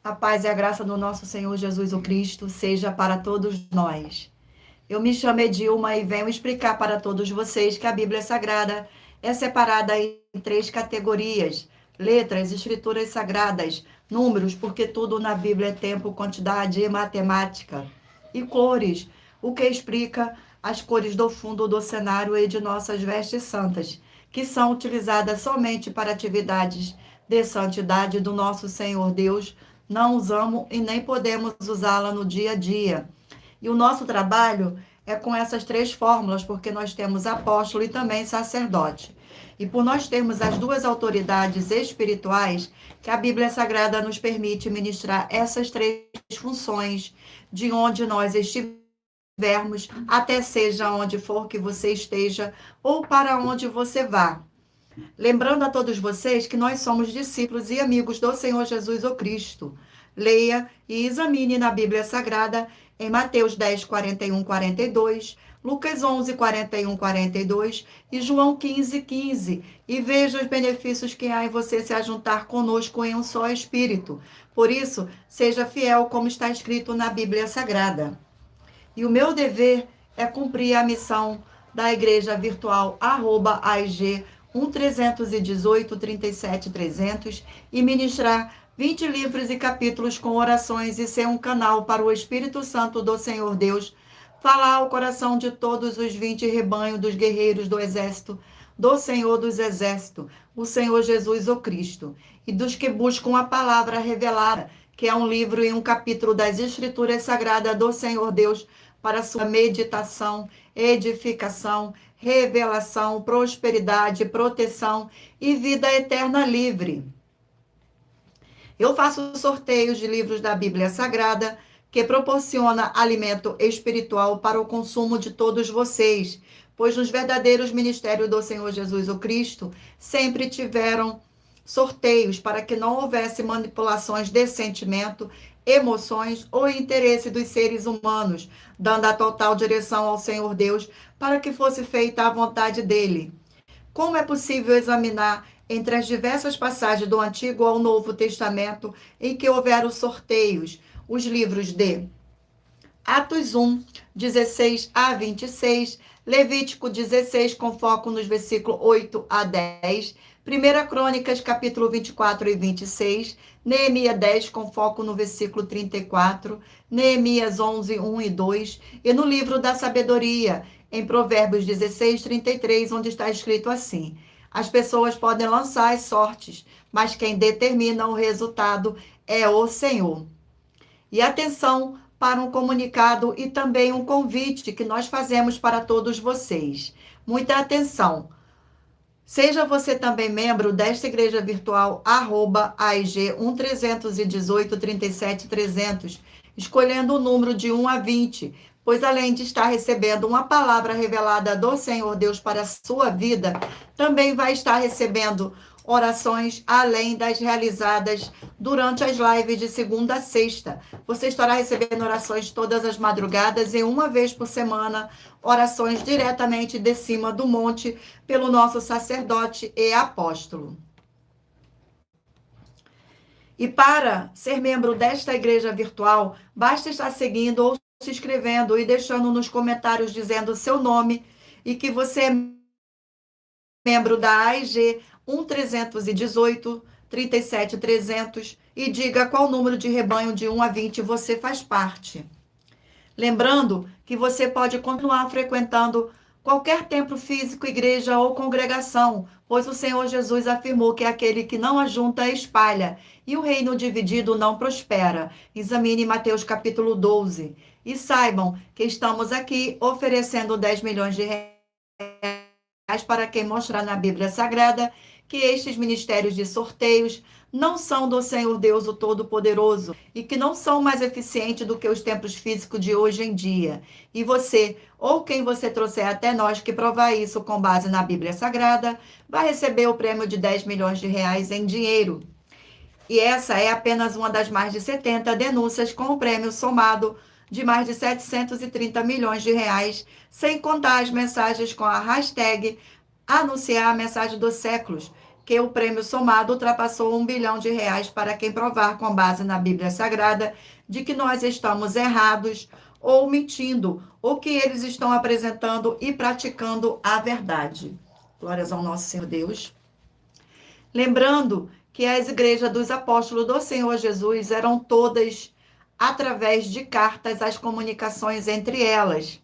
A paz e a graça do nosso Senhor Jesus o Cristo seja para todos nós. Eu me chamo Edilma e venho explicar para todos vocês que a Bíblia Sagrada é separada em três categorias: letras, escrituras sagradas, números, porque tudo na Bíblia é tempo, quantidade e matemática, e cores, o que explica as cores do fundo do cenário e de nossas vestes santas, que são utilizadas somente para atividades de santidade do nosso Senhor Deus. Não usamos e nem podemos usá-la no dia a dia. E o nosso trabalho é com essas três fórmulas, porque nós temos apóstolo e também sacerdote. E por nós termos as duas autoridades espirituais, que a Bíblia Sagrada nos permite ministrar essas três funções, de onde nós estivermos, até seja onde for que você esteja, ou para onde você vá. Lembrando a todos vocês que nós somos discípulos e amigos do Senhor Jesus o Cristo. Leia e examine na Bíblia Sagrada em Mateus 10, 41, 42, Lucas 11, 41, 42 e João 15, 15. E veja os benefícios que há em você se ajuntar conosco em um só Espírito. Por isso, seja fiel como está escrito na Bíblia Sagrada. E o meu dever é cumprir a missão da Igreja Virtual @AIG 1318 37 300 e ministrar 20 livros e capítulos com orações e ser um canal para o Espírito Santo do Senhor Deus falar ao coração de todos os 20 rebanhos dos guerreiros do exército do Senhor dos Exércitos, o Senhor Jesus o Cristo, e dos que buscam a palavra revelada, que é um livro e um capítulo das Escrituras Sagradas do Senhor Deus, para sua meditação, edificação, revelação, prosperidade, proteção e vida eterna livre. Eu faço sorteios de livros da Bíblia Sagrada, que proporciona alimento espiritual para o consumo de todos vocês, pois nos verdadeiros ministérios do Senhor Jesus o Cristo sempre tiveram sorteios para que não houvesse manipulações de sentimento, emoções ou interesse dos seres humanos, dando a total direção ao Senhor Deus para que fosse feita a vontade dele. Como é possível examinar entre as diversas passagens do Antigo ao Novo Testamento em que houveram sorteios, os livros de Atos 1, 16 a 26, Levítico 16, com foco nos versículos 8 a 10, 1 Crônicas, capítulo 24 e 26, Neemias 10, com foco no versículo 34, Neemias 11, 1 e 2, e no livro da sabedoria, em Provérbios 16, 33, onde está escrito assim: as pessoas podem lançar as sortes, mas quem determina o resultado é o Senhor. E atenção para um comunicado e também um convite que nós fazemos para todos vocês. Muita atenção. Seja você também membro desta igreja virtual @AIG 1318 37 300, escolhendo o número de 1 a 20, pois além de estar recebendo uma palavra revelada do Senhor Deus para a sua vida, também vai estar recebendo orações além das realizadas durante as lives de segunda a sexta. Você estará recebendo orações todas as madrugadas e uma vez por semana, orações diretamente de cima do monte pelo nosso sacerdote e apóstolo. E para ser membro desta igreja virtual, basta estar seguindo ou se inscrevendo e deixando nos comentários dizendo o seu nome e que você é membro da AIG 1318 37 300 e diga qual número de rebanho de 1 a 20 você faz parte. Lembrando que você pode continuar frequentando qualquer templo físico, igreja ou congregação, pois o Senhor Jesus afirmou que aquele que não ajunta espalha, e o reino dividido não prospera. Examine Mateus capítulo 12. E saibam que estamos aqui oferecendo 10 milhões de reais para quem mostrar na Bíblia Sagrada que estes ministérios de sorteios não são do Senhor Deus o Todo-Poderoso e que não são mais eficientes do que os templos físicos de hoje em dia. E você, ou quem você trouxer até nós que provar isso com base na Bíblia Sagrada, vai receber o prêmio de 10 milhões de reais em dinheiro. E essa é apenas uma das mais de 70 denúncias com o prêmio somado de mais de 730 milhões de reais, sem contar as mensagens com a hashtag Anunciar a Mensagem dos Séculos, que o prêmio somado ultrapassou R$ 1 bilhão para quem provar, com base na Bíblia Sagrada, de que nós estamos errados ou mentindo, ou que eles estão apresentando e praticando a verdade. Glórias ao nosso Senhor Deus. Lembrando que as igrejas dos apóstolos do Senhor Jesus eram todas através de cartas, as comunicações entre elas.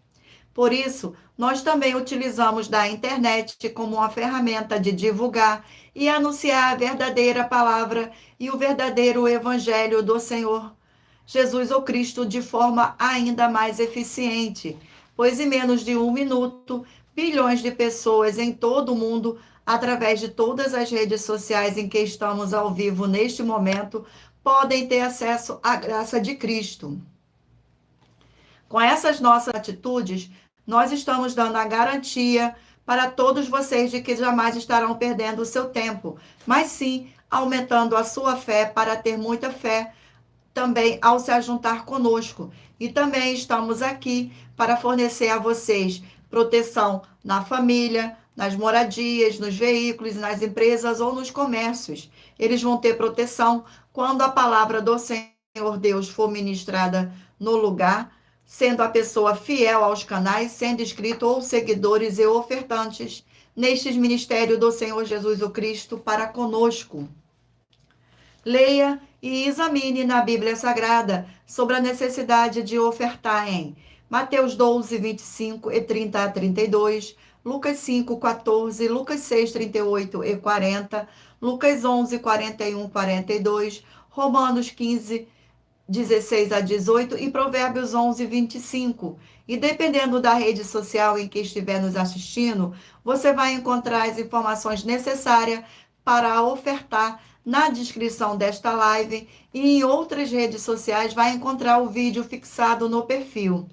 Por isso, nós também utilizamos da internet como uma ferramenta de divulgar e anunciar a verdadeira palavra e o verdadeiro evangelho do Senhor Jesus ou Cristo de forma ainda mais eficiente, pois em menos de 1 minuto, bilhões de pessoas em todo o mundo, através de todas as redes sociais em que estamos ao vivo neste momento, podem ter acesso à graça de Cristo. Com essas nossas atitudes, nós estamos dando a garantia para todos vocês de que jamais estarão perdendo o seu tempo, mas sim aumentando a sua fé para ter muita fé também ao se ajuntar conosco. E também estamos aqui para fornecer a vocês proteção na família, nas moradias, nos veículos, nas empresas ou nos comércios. Eles vão ter proteção quando a palavra do Senhor Deus for ministrada no lugar, sendo a pessoa fiel aos canais, sendo inscrito ou seguidores e ofertantes nestes ministérios do Senhor Jesus o Cristo para conosco. Leia e examine na Bíblia Sagrada sobre a necessidade de ofertar em Mateus 12, 25 e 30 a 32, Lucas 5, 14, Lucas 6, 38 e 40, Lucas 11, 41, 42, Romanos 15, 16 a 18 e Provérbios 11, 25. E dependendo da rede social em que estiver nos assistindo, você vai encontrar as informações necessárias para ofertar na descrição desta live e em outras redes sociais vai encontrar o vídeo fixado no perfil.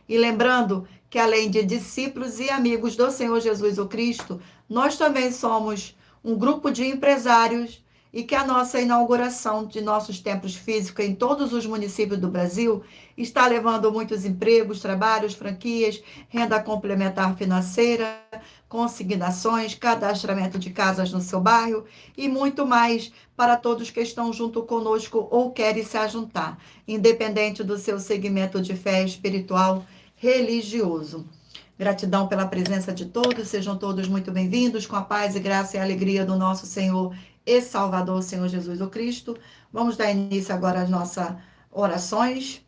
E lembrando que além de discípulos e amigos do Senhor Jesus o Cristo, nós também somos um grupo de empresários e que a nossa inauguração de nossos templos físicos em todos os municípios do Brasil está levando muitos empregos, trabalhos, franquias, renda complementar financeira, consignações, cadastramento de casas no seu bairro e muito mais para todos que estão junto conosco ou querem se ajuntar, independente do seu segmento de fé espiritual, religioso. Gratidão pela presença de todos, sejam todos muito bem-vindos, com a paz e graça e alegria do nosso Senhor e Salvador, Senhor Jesus o Cristo. Vamos dar início agora às nossas orações.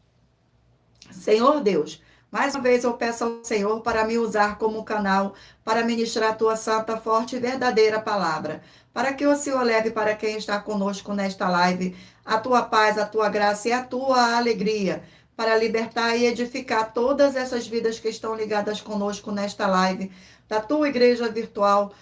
Senhor Deus, mais uma vez eu peço ao Senhor para me usar como canal para ministrar a tua santa, forte e verdadeira palavra, para que o Senhor leve para quem está conosco nesta live a tua paz, a tua graça e a tua alegria, para libertar e edificar todas essas vidas que estão ligadas conosco nesta live, da tua igreja virtual,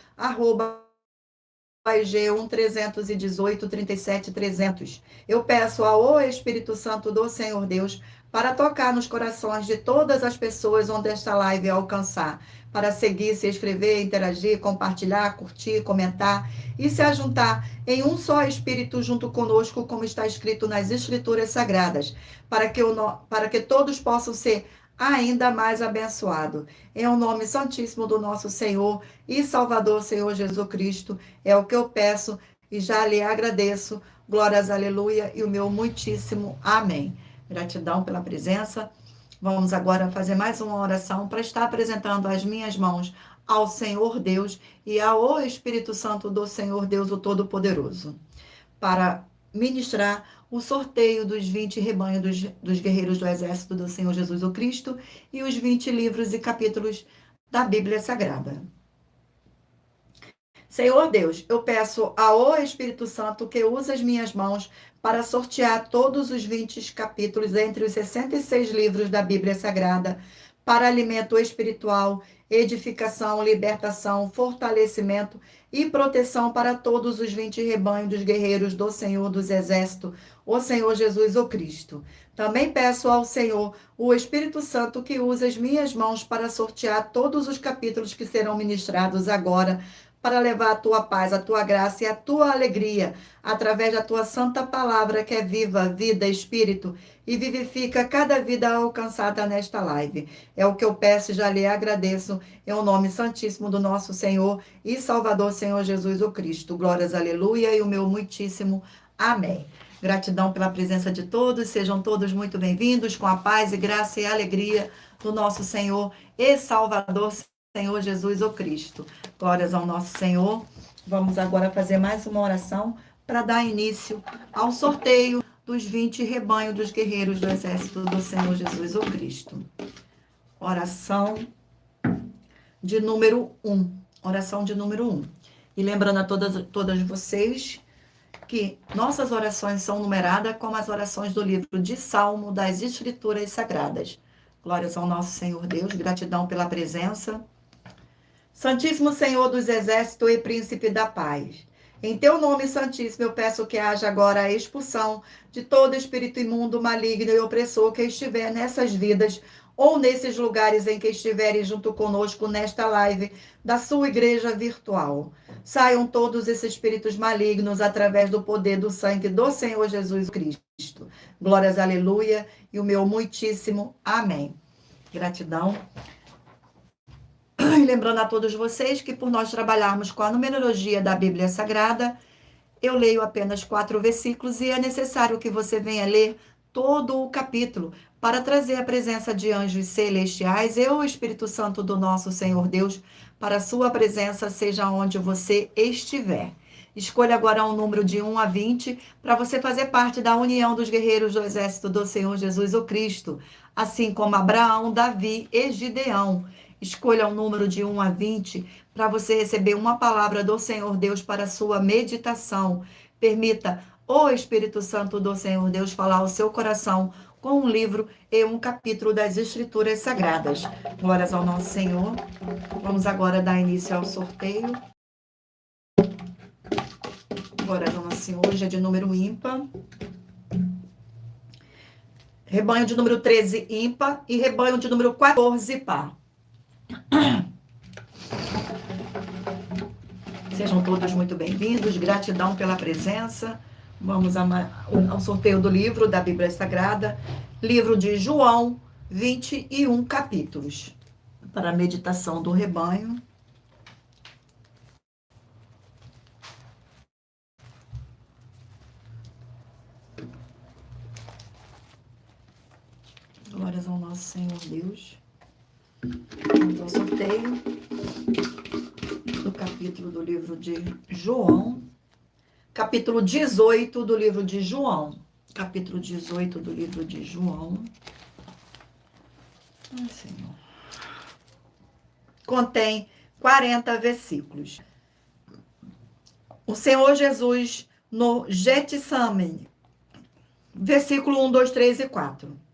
@IG 1-318 37 300. Eu peço ao Espírito Santo do Senhor Deus para tocar nos corações de todas as pessoas onde esta live alcançar, para seguir, se inscrever, interagir, compartilhar, curtir, comentar e se ajuntar em um só Espírito junto conosco, como está escrito nas Escrituras Sagradas, para que todos possam ser ainda mais abençoado. Em o nome santíssimo do nosso Senhor e Salvador, Senhor Jesus Cristo, é o que eu peço e já lhe agradeço. Glórias, aleluia, e o meu muitíssimo amém. Gratidão pela presença. Vamos agora fazer mais uma oração para estar apresentando as minhas mãos ao Senhor Deus e ao Espírito Santo do Senhor Deus, o Todo-Poderoso, para ministrar o sorteio dos 20 rebanhos dos guerreiros do exército do Senhor Jesus o Cristo e os 20 livros e capítulos da Bíblia Sagrada. Senhor Deus, eu peço ao Espírito Santo que use as minhas mãos para sortear todos os 20 capítulos entre os 66 livros da Bíblia Sagrada, para alimento espiritual, edificação, libertação, fortalecimento e proteção para todos os 20 rebanhos dos guerreiros do Senhor dos Exércitos, o Senhor Jesus o Cristo. Também peço ao Senhor, o Espírito Santo, que use as minhas mãos para sortear todos os capítulos que serão ministrados agora, para levar a tua paz, a tua graça e a tua alegria, através da tua santa palavra que é viva, vida, espírito, e vivifica cada vida alcançada nesta live. É o que eu peço e já lhe agradeço, em o nome santíssimo do nosso Senhor e Salvador, Senhor Jesus o Cristo. Glórias, aleluia, e o meu muitíssimo amém. Gratidão pela presença de todos, sejam todos muito bem-vindos, com a paz e graça e alegria do nosso Senhor e Salvador, Senhor Jesus o Cristo. Glórias ao nosso Senhor. Vamos agora fazer mais uma oração para dar início ao sorteio dos 20 rebanhos dos guerreiros do exército do Senhor Jesus o Cristo. Oração de número 1. Oração de número 1. E lembrando a todas vocês que nossas orações são numeradas como as orações do livro de Salmo das Escrituras Sagradas. Glórias ao nosso Senhor Deus, gratidão pela presença. Santíssimo Senhor dos Exércitos e Príncipe da Paz, em teu nome santíssimo eu peço que haja agora a expulsão de todo espírito imundo, maligno e opressor que estiver nessas vidas ou nesses lugares em que estiverem junto conosco nesta live da sua igreja virtual. Saiam todos esses espíritos malignos através do poder do sangue do Senhor Jesus Cristo. Glórias, aleluia, e o meu muitíssimo amém. Gratidão. E lembrando a todos vocês que por nós trabalharmos com a numerologia da Bíblia Sagrada, eu leio apenas 4 versículos e é necessário que você venha ler todo o capítulo para trazer a presença de anjos celestiais e o Espírito Santo do nosso Senhor Deus para a sua presença, seja onde você estiver. Escolha agora um número de 1 a 20 para você fazer parte da união dos guerreiros do exército do Senhor Jesus o Cristo, assim como Abraão, Davi e Gideão. Escolha um número de 1 a 20 para você receber uma palavra do Senhor Deus para a sua meditação. Permita o Espírito Santo do Senhor Deus falar ao seu coração com um livro e um capítulo das Escrituras Sagradas. Glórias ao nosso Senhor. Vamos agora dar início ao sorteio. Glórias ao nosso Senhor. Hoje é de número ímpar. Rebanho de número 13 ímpar e rebanho de número 14 par. Sejam todos muito bem-vindos, gratidão pela presença. Vamos ao sorteio do livro da Bíblia Sagrada, livro de João, 21 capítulos, para a meditação do rebanho. Glórias ao nosso Senhor Deus. Vamos ao sorteio do capítulo do livro de João, capítulo 18 do livro de João, capítulo 18 do livro de João. Ai, Senhor. Contém 40 versículos. O Senhor Jesus no Getsemane, versículo 1, 2, 3 e 4.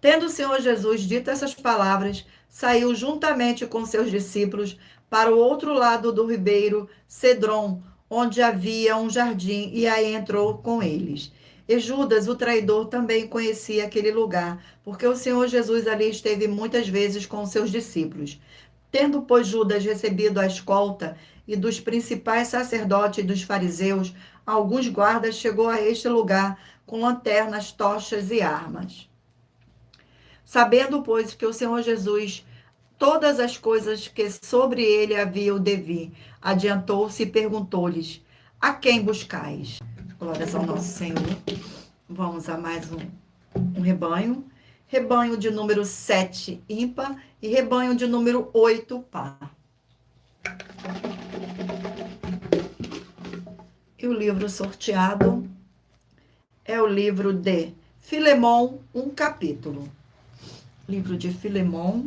Tendo o Senhor Jesus dito essas palavras, saiu juntamente com seus discípulos para o outro lado do ribeiro Cedron, onde havia um jardim, e aí entrou com eles. E Judas, o traidor, também conhecia aquele lugar, porque o Senhor Jesus ali esteve muitas vezes com seus discípulos. Tendo, pois, Judas recebido a escolta e dos principais sacerdotes e dos fariseus, alguns guardas chegou a este lugar com lanternas, tochas e armas. Sabendo, pois, que o Senhor Jesus, todas as coisas que sobre ele haviam de vir, adiantou-se e perguntou-lhes: a quem buscais? Glórias ao nosso Senhor. Vamos a mais um rebanho. Rebanho de número 7, ímpar, e rebanho de número 8, par. E o livro sorteado é o livro de Filemon, um capítulo. Livro de Filemon.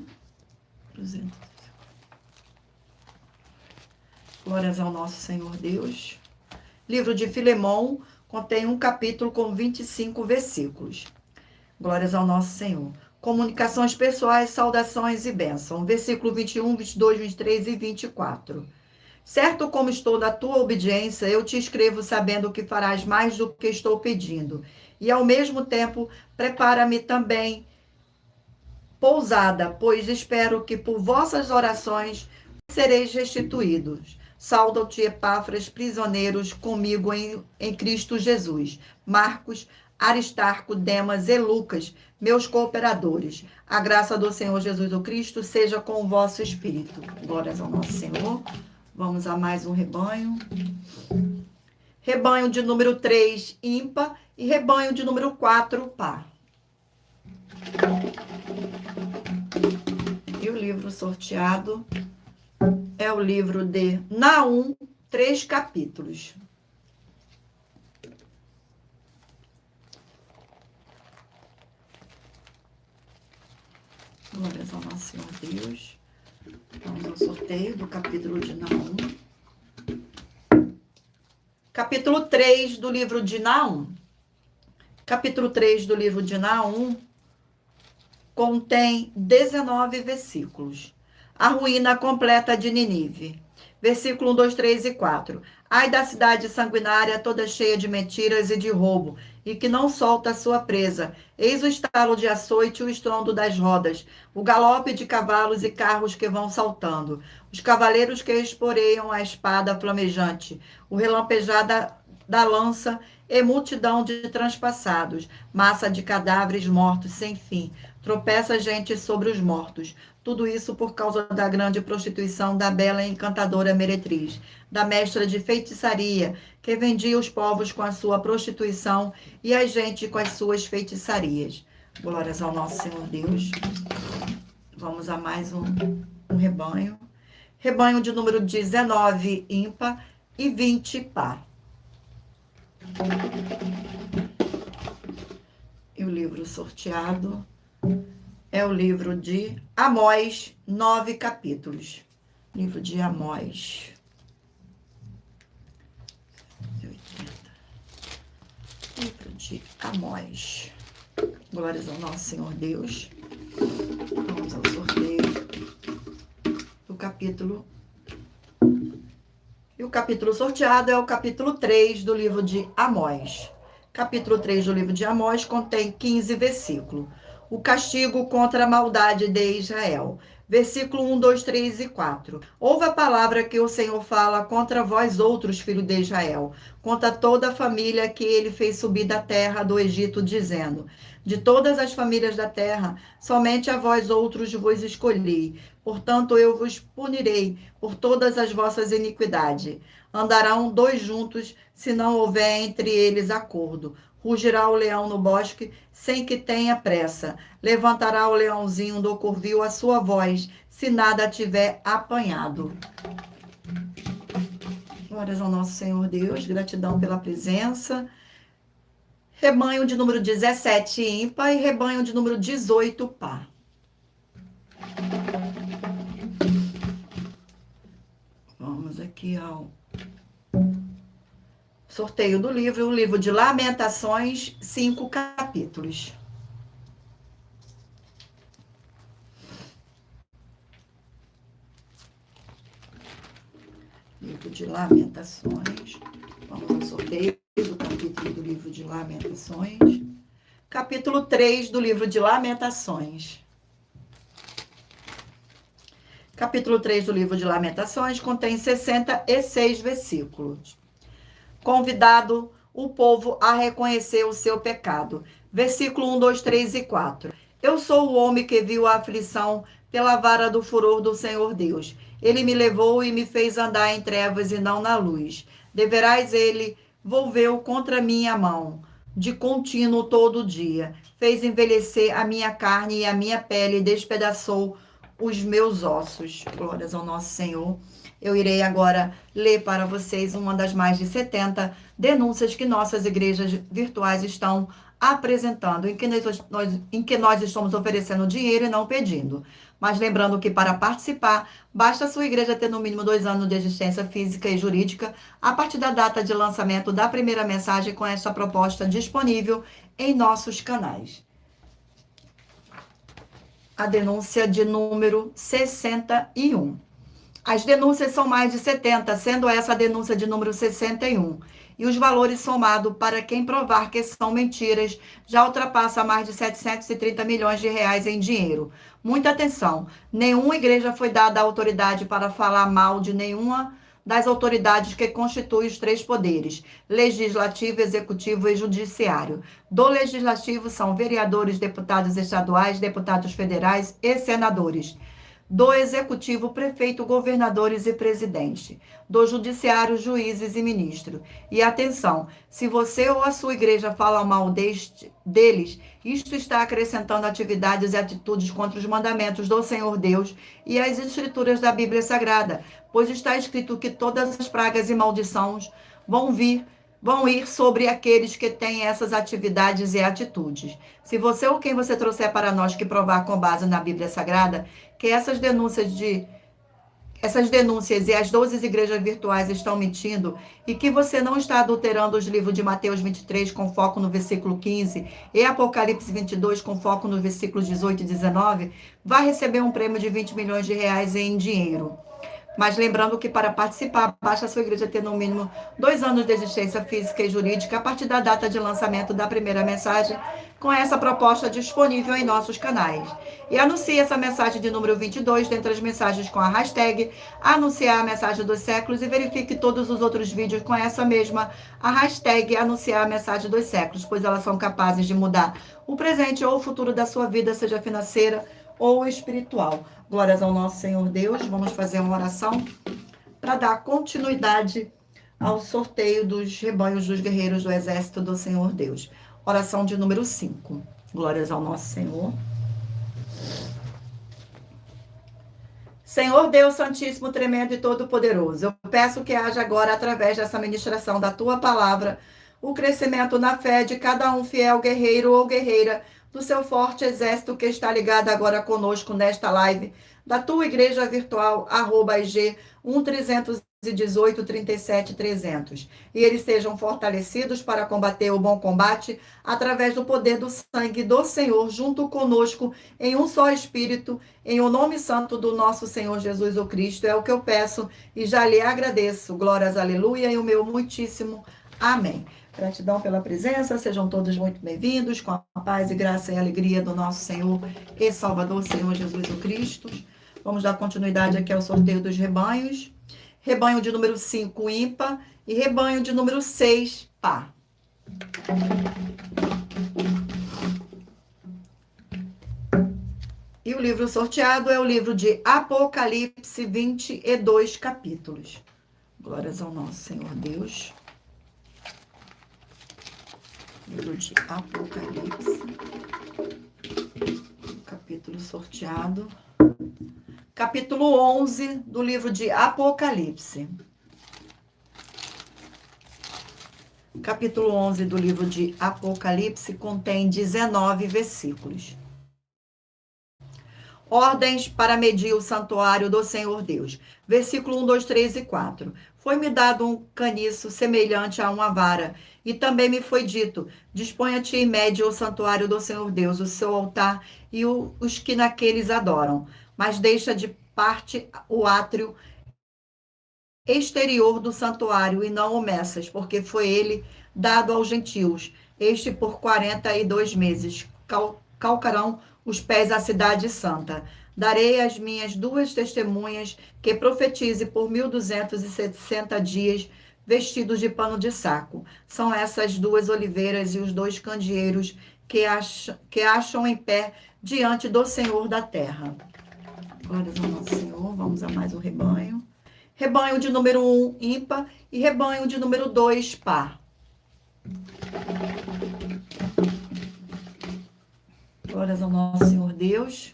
Glórias ao nosso Senhor Deus. Livro de Filemon contém um capítulo com 25 versículos. Glórias ao nosso Senhor. Comunicações pessoais, saudações e bênção. Versículo 21, 22, 23 e 24. Certo como estou na tua obediência, eu te escrevo sabendo que farás mais do que estou pedindo. E ao mesmo tempo, prepara-me também pousada, pois espero que por vossas orações sereis restituídos. Saúdam-te, Epáfras, prisioneiros comigo em Cristo Jesus. Marcos, Aristarco, Demas e Lucas, meus cooperadores. A graça do Senhor Jesus o Cristo seja com o vosso espírito. Glórias ao nosso Senhor. Vamos a mais um rebanho. Rebanho de número 3, ímpar, e rebanho de número 4, par. E o livro sorteado é o livro de Naum, 3 capítulos. Glórias ao nosso Senhor Deus. Vamos ao sorteio do capítulo de Naum. Capítulo 3 do livro de Naum. Capítulo 3 do livro de Naum contém 19 versículos. A ruína completa de Nínive. Versículo 1, 2, 3 e 4. Ai da cidade sanguinária, toda cheia de mentiras e de roubo, e que não solta a sua presa. Eis o estalo de açoite e o estrondo das rodas, o galope de cavalos e carros que vão saltando, os cavaleiros que esporeiam a espada flamejante, o relampejar da lança e multidão de transpassados, massa de cadáveres mortos sem fim. Tropeça gente sobre os mortos. Tudo isso por causa da grande prostituição da bela e encantadora meretriz, da mestra de feitiçaria, que vendia os povos com a sua prostituição e a gente com as suas feitiçarias. Glórias ao nosso Senhor Deus. Vamos a mais um rebanho. Rebanho de número 19, ímpar, e 20, par. E o livro sorteado é o livro de Amós, 9 capítulos. Livro de Amós. Livro de Amós. Glórias ao nosso Senhor Deus. Vamos ao sorteio do capítulo. E o capítulo sorteado é o capítulo 3 do livro de Amós. Capítulo 3 do livro de Amós contém 15 versículos. O castigo contra a maldade de Israel. Versículo 1, 2, 3 e 4. Ouve a palavra que o Senhor fala contra vós outros, filhos de Israel, contra toda a família que ele fez subir da terra do Egito, dizendo: de todas as famílias da terra, somente a vós outros vos escolhi. Portanto, eu vos punirei por todas as vossas iniquidades. Andarão dois juntos, se não houver entre eles acordo. Rugirá o leão no bosque, sem que tenha pressa. Levantará o leãozinho do corvil a sua voz, se nada tiver apanhado. Glórias ao nosso Senhor Deus, gratidão pela presença. Rebanho de número 17, ímpar, e rebanho de número 18, par. Vamos aqui ao sorteio do livro, o livro de Lamentações, 5 capítulos. Livro de Lamentações. Vamos ao sorteio do capítulo do livro de Lamentações. Capítulo 3 do livro de Lamentações. Capítulo 3 do livro de Lamentações contém 66 versículos. Convidado o povo a reconhecer o seu pecado. Versículo 1, 2, 3 e 4. Eu sou o homem que viu a aflição pela vara do furor do Senhor Deus. Ele me levou e me fez andar em trevas e não na luz. Deverás ele volveu contra minha mão, de contínuo todo dia. Fez envelhecer a minha carne e a minha pele, despedaçou os meus ossos. Glórias ao nosso Senhor. Eu irei agora ler para vocês uma das mais de 70 denúncias que nossas igrejas virtuais estão apresentando, em que nós estamos oferecendo dinheiro e não pedindo. Mas lembrando que para participar, basta a sua igreja ter no mínimo 2 anos de existência física e jurídica a partir da data de lançamento da primeira mensagem com esta proposta disponível em nossos canais. A denúncia de número 61. As denúncias são mais de 70, sendo essa a denúncia de número 61. e os valores somados para quem provar que são mentiras já ultrapassa mais de 730 milhões de reais em dinheiro. Muita atenção, nenhuma igreja foi dada a autoridade para falar mal de nenhuma das autoridades que constituem os três poderes, legislativo, executivo e judiciário. Do legislativo são vereadores, deputados estaduais, deputados federais e senadores. Do executivo, prefeito, governadores e presidente. Do judiciário, juízes e ministros. E atenção, se você ou a sua igreja fala mal deles, isto está acrescentando atividades e atitudes contra os mandamentos do Senhor Deus e as escrituras da Bíblia Sagrada, pois está escrito que todas as pragas e maldições vão ir sobre aqueles que têm essas atividades e atitudes. Se você ou quem você trouxer para nós que provar com base na Bíblia Sagrada que essas denúncias e as 12 igrejas virtuais estão mentindo e que você não está adulterando os livros de Mateus 23 com foco no versículo 15 e Apocalipse 22 com foco nos versículos 18 e 19, vai receber um prêmio de 20 milhões de reais em dinheiro. Mas lembrando que para participar, basta a sua igreja ter no mínimo 2 anos de existência física e jurídica a partir da data de lançamento da primeira mensagem com essa proposta disponível em nossos canais. E anuncie essa mensagem de número 22 dentre as mensagens com a hashtag anunciar a mensagem dos séculos e verifique todos os outros vídeos com essa mesma a hashtag anunciar a mensagem dos séculos, pois elas são capazes de mudar o presente ou o futuro da sua vida, seja financeira ou espiritual. Glórias ao nosso Senhor Deus. Vamos fazer uma oração para dar continuidade ao sorteio dos rebanhos dos guerreiros do exército do Senhor Deus. Oração de número 5. Glórias ao nosso Senhor. Senhor Deus Santíssimo, tremendo e todo-poderoso, eu peço que haja agora, através dessa ministração da Tua palavra, o crescimento na fé de cada um fiel guerreiro ou guerreira do seu forte exército que está ligado agora conosco nesta live, da tua igreja virtual, @IG 1318 37 300. E eles sejam fortalecidos para combater o bom combate através do poder do sangue do Senhor, junto conosco, em um só Espírito, em o nome santo do nosso Senhor Jesus o Cristo. É o que eu peço e já lhe agradeço. Glórias, aleluia, e o meu muitíssimo amém. Gratidão pela presença, sejam todos muito bem-vindos, com a paz e graça e alegria do nosso Senhor e Salvador, Senhor Jesus o Cristo. Vamos dar continuidade aqui ao sorteio dos rebanhos. Rebanho de número 5, ímpar, e rebanho de número 6, par. E o livro sorteado é o livro de Apocalipse, 22 capítulos. Glórias ao nosso Senhor Deus. Livro de Apocalipse, capítulo sorteado, capítulo 11 do livro de Apocalipse. Capítulo 11 do livro de Apocalipse contém 19 versículos. Ordens para medir o santuário do Senhor Deus. Versículo 1, 2, 3 e 4. Foi-me dado um caniço semelhante a uma vara, e também me foi dito: disponha-te e mede o santuário do Senhor Deus, o seu altar e os que naqueles adoram. Mas deixa de parte o átrio exterior do santuário e não o meças, porque foi ele dado aos gentios. Este por 42 meses calcarão os pés à cidade santa. Darei as minhas 2 testemunhas que profetize por 1260 dias, vestidos de pano de saco. São essas 2 oliveiras e os 2 candeeiros que acham em pé diante do Senhor da terra. Glórias ao nosso Senhor. Vamos a mais um rebanho. Rebanho de número 1, ímpar, e rebanho de número 2, par. Glórias ao nosso Senhor Deus.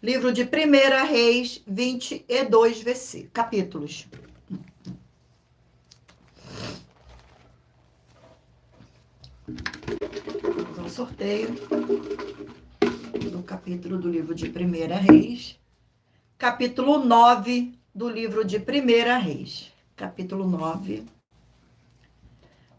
Livro de 1 Reis, 22 capítulos. Vamos ao sorteio do capítulo do livro de 1 Reis. Capítulo 9 do livro de 1 Reis. Capítulo 9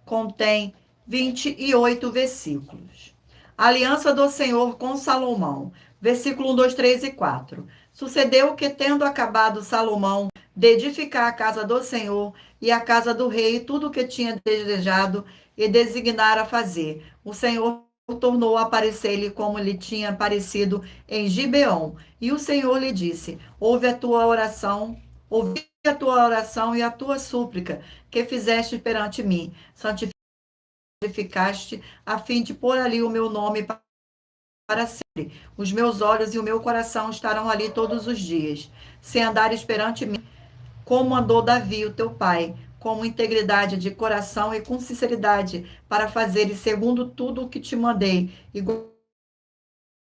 contém 28 versículos. Aliança do Senhor com Salomão. Versículo 1, 2, 3 e 4. Sucedeu que, tendo acabado Salomão de edificar a casa do Senhor e a casa do rei, tudo o que tinha desejado e designara fazer. O Senhor tornou a aparecer-lhe como lhe tinha aparecido em Gibeon. E o Senhor lhe disse: ouvi a tua oração e a tua súplica que fizeste perante mim. Santificaste a fim de pôr ali o meu nome para sempre. Os meus olhos e o meu coração estarão ali todos os dias. Se andares perante mim, como andou Davi, o teu pai, com integridade de coração e com sinceridade, para fazeres segundo tudo o que te mandei, e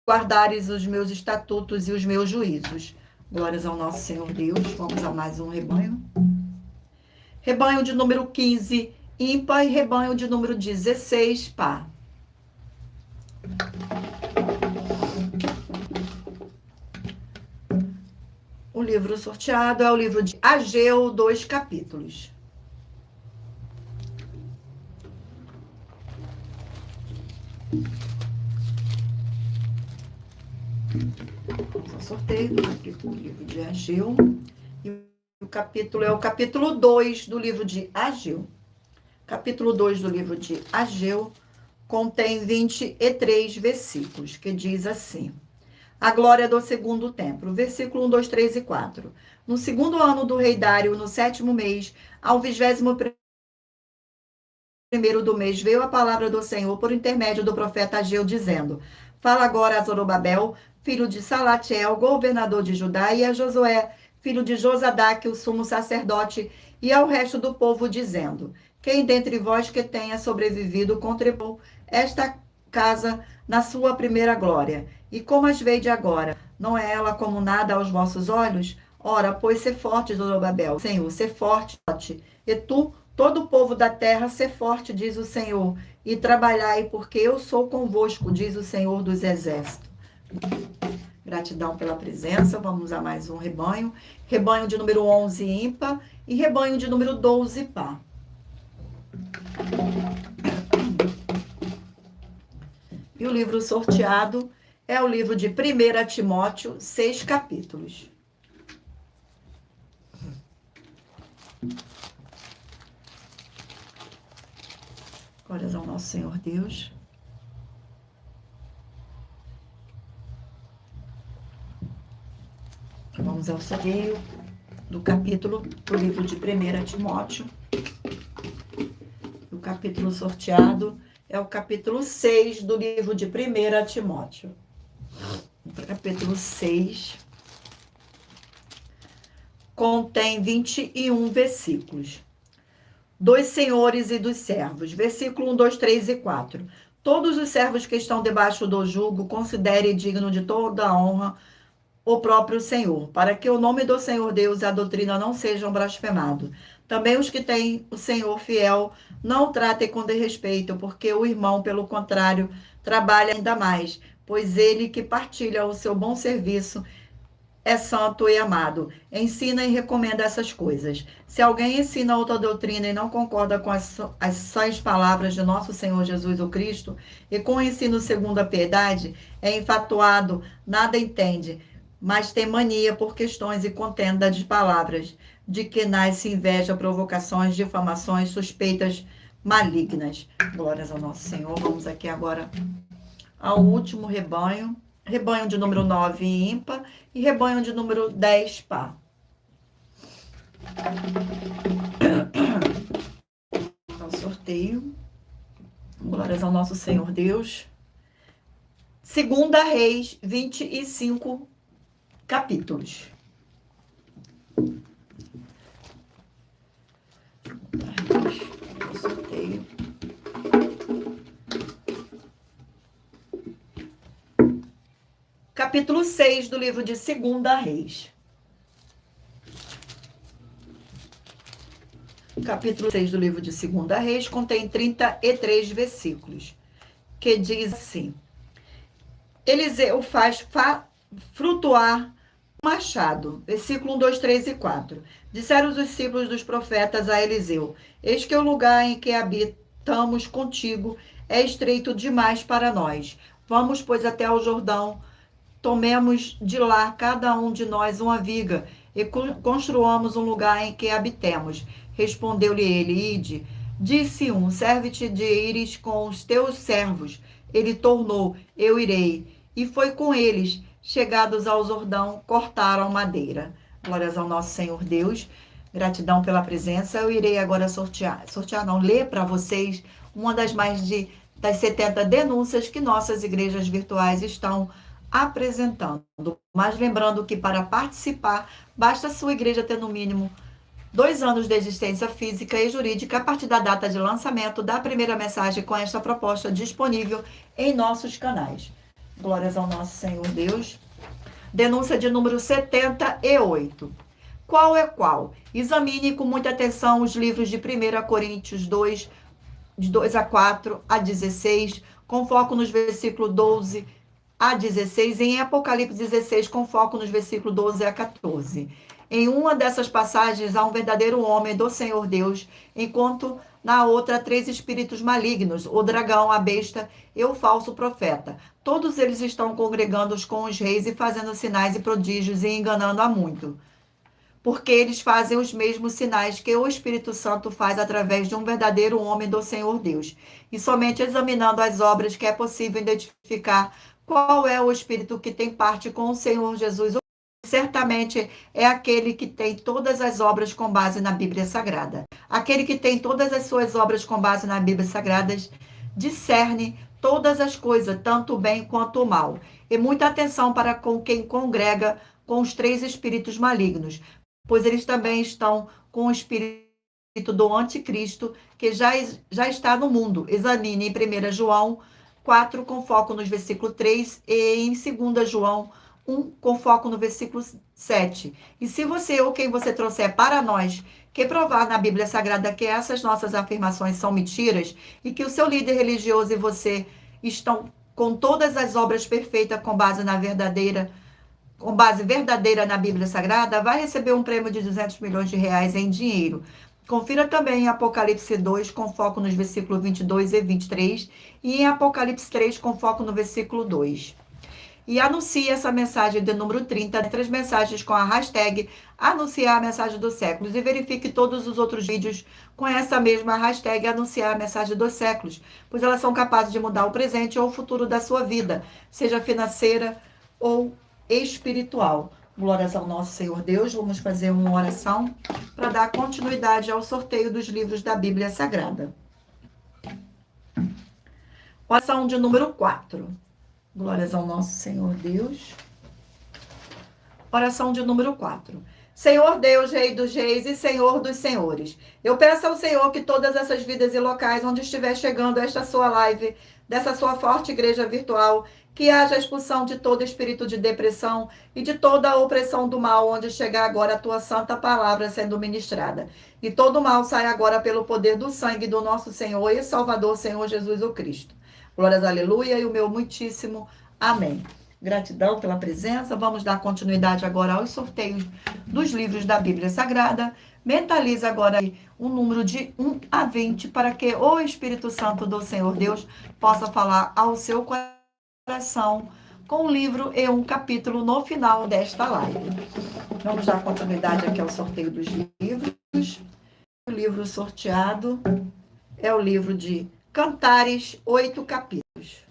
guardares os meus estatutos e os meus juízos. Glórias ao nosso Senhor Deus. Vamos a mais um rebanho. Rebanho de número 15, ímpar, e rebanho de número 16, par. O livro sorteado é o livro de Ageu, 2 capítulos. Vamos ao sorteio do livro de Ageu. E o capítulo é o capítulo 2 do livro de Ageu. Capítulo 2 do livro de Ageu contém 23 versículos, que diz assim: a glória do segundo templo. Versículo 1, 2, 3 e 4. No segundo ano do rei Dário, no 7º mês, ao 21º do mês, veio a palavra do Senhor por intermédio do profeta Ageu, dizendo: fala agora a Zorobabel, filho de Salatiel, governador de Judá, e a Josué, filho de Josadaque, o sumo sacerdote, e ao resto do povo, dizendo: quem dentre vós que tenha sobrevivido contribuiu esta casa na sua primeira glória? E como as veide agora? Não é ela como nada aos vossos olhos? Ora, pois, ser forte, Zorobabel, Senhor, ser forte, e tu, todo o povo da terra, ser forte, diz o Senhor, e trabalhai, porque eu sou convosco, diz o Senhor dos Exércitos. Gratidão pela presença. Vamos a mais um rebanho. Rebanho de número 11, ímpar, e rebanho de número 12, par. E o livro sorteado é o livro de 1 Timóteo, 6 capítulos. Glórias ao nosso Senhor Deus. Vamos ao sorteio do capítulo do livro de 1 Timóteo. O capítulo sorteado é o capítulo 6 do livro de 1 Timóteo. O capítulo 6 contém 21 versículos. Dos senhores e dos servos. Versículo 1, 2, 3 e 4. Todos os servos que estão debaixo do jugo, considere digno de toda a honra o próprio Senhor, para que o nome do Senhor Deus e a doutrina não sejam blasfemados. Também os que têm o Senhor fiel, não o tratem com desrespeito, porque o irmão, pelo contrário, trabalha ainda mais, pois ele que partilha o seu bom serviço é santo e amado. Ensina e recomenda essas coisas. Se alguém ensina outra doutrina e não concorda com as sãs palavras de nosso Senhor Jesus o Cristo, e com o ensino segundo a piedade, é enfatuado, nada entende, mas tem mania por questões e contenda de palavras, de que nasce inveja, provocações, difamações, suspeitas malignas. Glórias ao nosso Senhor. Vamos aqui agora ao último rebanho. Rebanho de número 9, ímpar, e rebanho de número 10, par. Ao sorteio. Glórias ao nosso Senhor Deus. 2 Reis, 25 capítulos. Ao sorteio. Capítulo 6 do livro de 2 Reis. Capítulo 6 do livro de 2 Reis contém 33 versículos, que diz assim: Eliseu faz frutuar o machado. Versículo 1, 2, 3 e 4. Disseram os discípulos dos profetas a Eliseu: eis que o lugar em que habitamos contigo é estreito demais para nós. Vamos, pois, até ao Jordão. Tomemos de lá, cada um de nós, uma viga, e construamos um lugar em que habitemos. Respondeu-lhe ele: Ide. Disse um: serve-te de ires com os teus servos. Ele tornou: eu irei. E foi com eles. Chegados ao Jordão, cortaram madeira. Glórias ao nosso Senhor Deus. Gratidão pela presença. Eu irei agora sortear não, ler para vocês uma das 70 denúncias que nossas igrejas virtuais estão apresentando. Mas lembrando que para participar, basta a sua igreja ter no mínimo 2 anos de existência física e jurídica a partir da data de lançamento da primeira mensagem com esta proposta disponível em nossos canais. Glórias ao nosso Senhor Deus. Denúncia de número 78. Qual é qual? Examine com muita atenção os livros de 1 Coríntios 2, de 2 a 4 a 16, com foco nos versículos 12 a 16, e em Apocalipse 16, com foco nos versículos 12 a 14. Em uma dessas passagens há um verdadeiro homem do Senhor Deus, enquanto na outra 3 espíritos malignos, o dragão, a besta e o falso profeta. Todos eles estão congregando com os reis e fazendo sinais e prodígios e enganando a muito, porque eles fazem os mesmos sinais que o Espírito Santo faz através de um verdadeiro homem do Senhor Deus. E somente examinando as obras que é possível identificar qual é o Espírito que tem parte com o Senhor Jesus. Certamente é aquele que tem todas as obras com base na Bíblia Sagrada. Aquele que tem todas as suas obras com base na Bíblia Sagrada discerne todas as coisas, tanto o bem quanto o mal. E muita atenção para com quem congrega com os 3 espíritos malignos, pois eles também estão com o espírito do anticristo, que já está no mundo. Examine em 1 João 4, com foco nos versículos 3, e em 2 João 1, com foco no versículo 7. E se você ou quem você trouxer para nós que provar na Bíblia Sagrada que essas nossas afirmações são mentiras e que o seu líder religioso e você estão com todas as obras perfeitas com base verdadeira na Bíblia Sagrada, vai receber um prêmio de 200 milhões de reais em dinheiro. Confira também em Apocalipse 2, com foco nos versículos 22 e 23, e em Apocalipse 3, com foco no versículo 2. E anuncie essa mensagem de número 30, entre as mensagens com a hashtag anunciar a mensagem dos séculos, e verifique todos os outros vídeos com essa mesma hashtag anunciar a mensagem dos séculos, pois elas são capazes de mudar o presente ou o futuro da sua vida, seja financeira ou espiritual. Glórias ao nosso Senhor Deus. Vamos fazer uma oração para dar continuidade ao sorteio dos livros da Bíblia Sagrada. Oração de número 4. Glórias ao nosso Senhor Deus. Oração de número 4. Senhor Deus, Rei dos Reis e Senhor dos Senhores, eu peço ao Senhor que todas essas vidas e locais onde estiver chegando esta sua live, dessa sua forte igreja virtual, que haja expulsão de todo espírito de depressão e de toda a opressão do mal, onde chegar agora a tua santa palavra sendo ministrada. E todo mal saia agora pelo poder do sangue do nosso Senhor e Salvador, Senhor Jesus o Cristo. Glórias, aleluia, e o meu muitíssimo amém. Gratidão pela presença. Vamos dar continuidade agora aos sorteios dos livros da Bíblia Sagrada. Mentalize agora um número de 1 a 20 para que o Espírito Santo do Senhor Deus possa falar ao seu coração com um livro e um capítulo no final desta live. Vamos dar continuidade aqui ao sorteio dos livros. O livro sorteado é o livro de Cantares, 8 capítulos.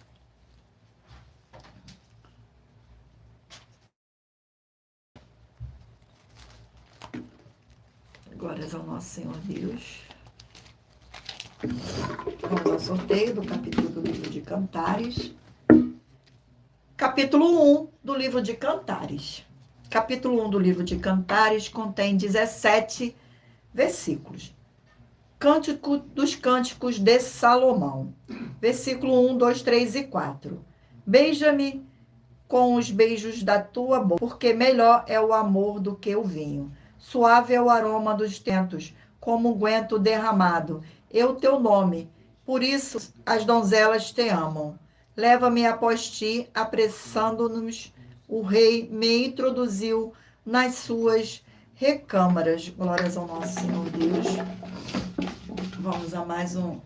Glórias ao nosso Senhor Deus. Vamos ao sorteio do capítulo do livro de Cantares. Capítulo 1 do livro de Cantares. Capítulo 1 do livro de Cantares contém 17 versículos. Cântico dos Cânticos de Salomão. Versículo 1, 2, 3 e 4. Beija-me com os beijos da tua boca, porque melhor é o amor do que o vinho. Suave é o aroma dos tentos, como unguento derramado. Eu teu nome, por isso as donzelas te amam. Leva-me após ti, apressando-nos. O rei me introduziu nas suas recâmaras. Glórias ao nosso Senhor Deus. Vamos a mais um.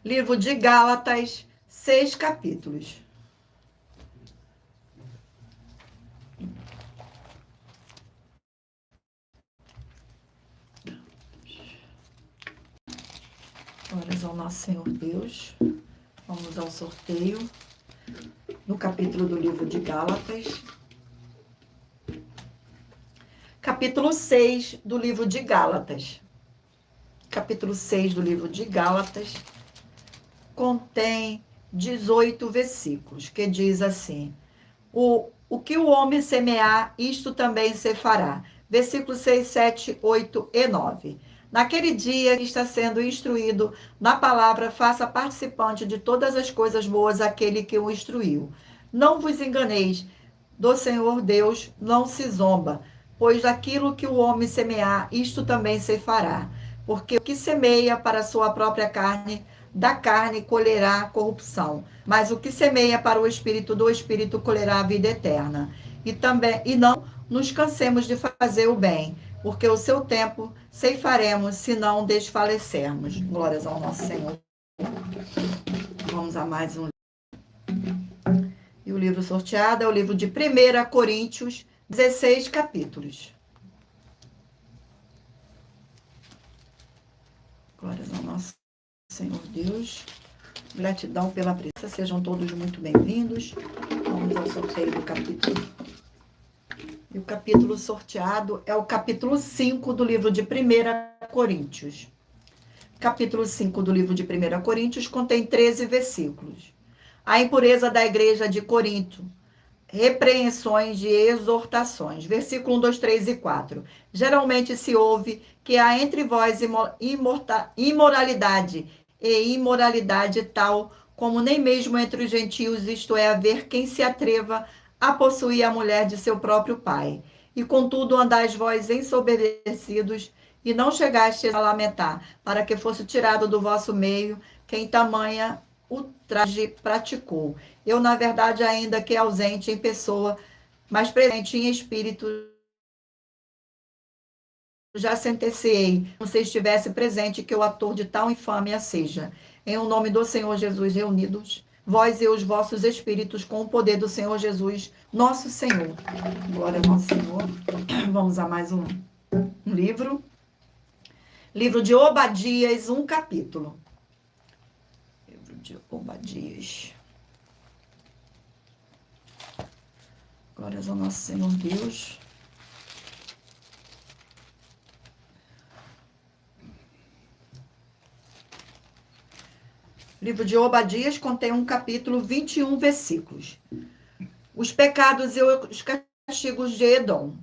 Livro de Gálatas, 6 capítulos. ao nosso Senhor Deus. Vamos ao sorteio no capítulo do livro de Gálatas. Capítulo 6 do livro de Gálatas. Capítulo 6 do livro de Gálatas contém 18 versículos, que diz assim: o que o homem semear, isto também se fará. Versículos 6, 7, 8 e 9. Naquele dia que está sendo instruído na palavra, faça participante de todas as coisas boas aquele que o instruiu. Não vos enganeis, do Senhor Deus não se zomba, pois aquilo que o homem semear, isto também se fará. Porque o que semeia para a sua própria carne, da carne colherá corrupção, mas o que semeia para o Espírito, do Espírito colherá a vida eterna. E não nos cansemos de fazer o bem, porque o seu tempo ceifaremos se não desfalecermos. Glórias ao nosso Senhor. Vamos a mais um. E o livro sorteado é o livro de 1 Coríntios, 16 capítulos. Glórias ao nosso Senhor Deus. Gratidão pela presença. Sejam todos muito bem-vindos. Vamos ao sorteio do capítulo. E o capítulo sorteado é o capítulo 5 do livro de 1 Coríntios. Capítulo 5 do livro de 1 Coríntios contém 13 versículos. A impureza da igreja de Corinto. Repreensões e exortações. Versículo 1, 2, 3 e 4. Geralmente se ouve que há entre vós imoralidade e imoralidade tal como nem mesmo entre os gentios, isto é, haver quem se atreva a possuir a mulher de seu próprio pai. E contudo andais vós ensoberbecidos e não chegastes a lamentar, para que fosse tirado do vosso meio quem tamanha ultraje praticou. Eu, na verdade, ainda que ausente em pessoa, mas presente em espírito, já sentenciei, como se estivesse presente, que o autor de tal infâmia seja. Em o nome do Senhor Jesus reunidos, vós e os vossos espíritos, com o poder do Senhor Jesus, nosso Senhor. Glória ao nosso Senhor. Vamos a mais um livro. Livro de Obadias, um capítulo. Livro de Obadias. Glórias ao nosso Senhor Deus. Livro de Obadias contém um capítulo, 21 versículos. Os pecados e os castigos de Edom.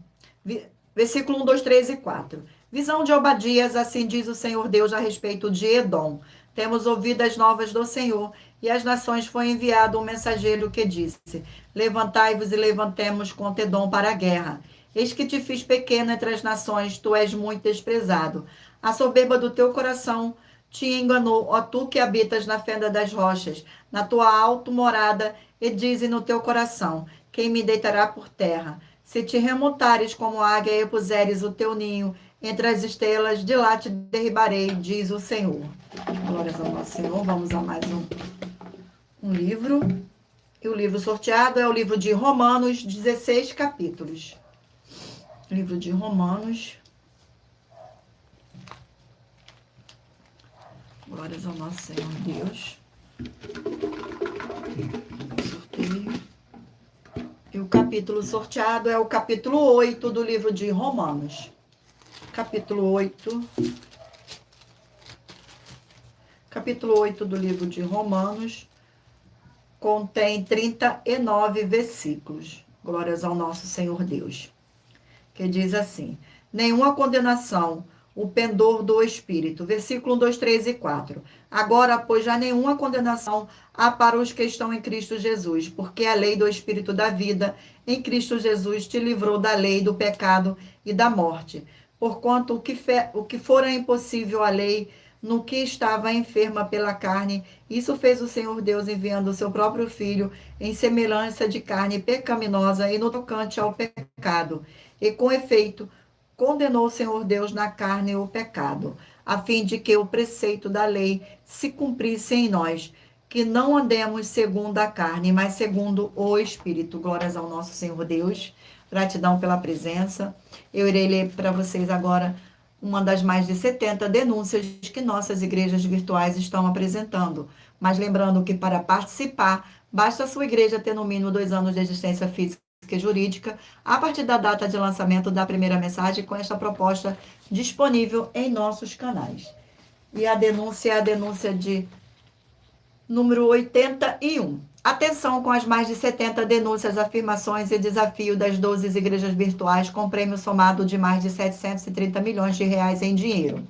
Versículo 1, 2, 3 e 4. Visão de Obadias, assim diz o Senhor Deus a respeito de Edom. Temos ouvido as novas do Senhor, e às nações foi enviado um mensageiro que disse: levantai-vos e levantemos contra Edom para a guerra. Eis que te fiz pequeno entre as nações, tu és muito desprezado. A soberba do teu coração te enganou, ó tu que habitas na fenda das rochas, na tua alta morada, e dize no teu coração: quem me deitará por terra? Se te remontares como águia e puseres o teu ninho entre as estrelas, de lá te derribarei, diz o Senhor. Glórias ao nosso Senhor. Vamos a mais um livro. E o livro sorteado é o livro de Romanos, 16 capítulos. Livro de Romanos. Glórias ao nosso Senhor Deus. Sorteio. E o capítulo sorteado é o capítulo 8 do livro de Romanos. Capítulo 8. Capítulo 8 do livro de Romanos contém 39 versículos. Glórias ao nosso Senhor Deus. Que diz assim: nenhuma condenação, o pendor do Espírito. Versículo 1, 2, 3 e 4. Agora, pois, já nenhuma condenação há para os que estão em Cristo Jesus, porque a lei do Espírito da vida em Cristo Jesus te livrou da lei do pecado e da morte. Porquanto o que fora impossível à lei, no que estava enferma pela carne, isso fez o Senhor Deus enviando o seu próprio Filho em semelhança de carne pecaminosa e no tocante ao pecado. E com efeito, condenou o Senhor Deus na carne o pecado, a fim de que o preceito da lei se cumprisse em nós, que não andemos segundo a carne, mas segundo o Espírito. Glórias ao nosso Senhor Deus. Gratidão pela presença. Eu irei ler para vocês agora uma das mais de 70 denúncias que nossas igrejas virtuais estão apresentando. Mas lembrando que para participar, basta a sua igreja ter no mínimo 2 anos de existência física e jurídica, a partir da data de lançamento da primeira mensagem, com esta proposta disponível em nossos canais. E a denúncia é a denúncia de número 81. Atenção com as mais de 70 denúncias, afirmações e desafio das 12 igrejas virtuais com prêmio somado de mais de 730 milhões de reais em dinheiro.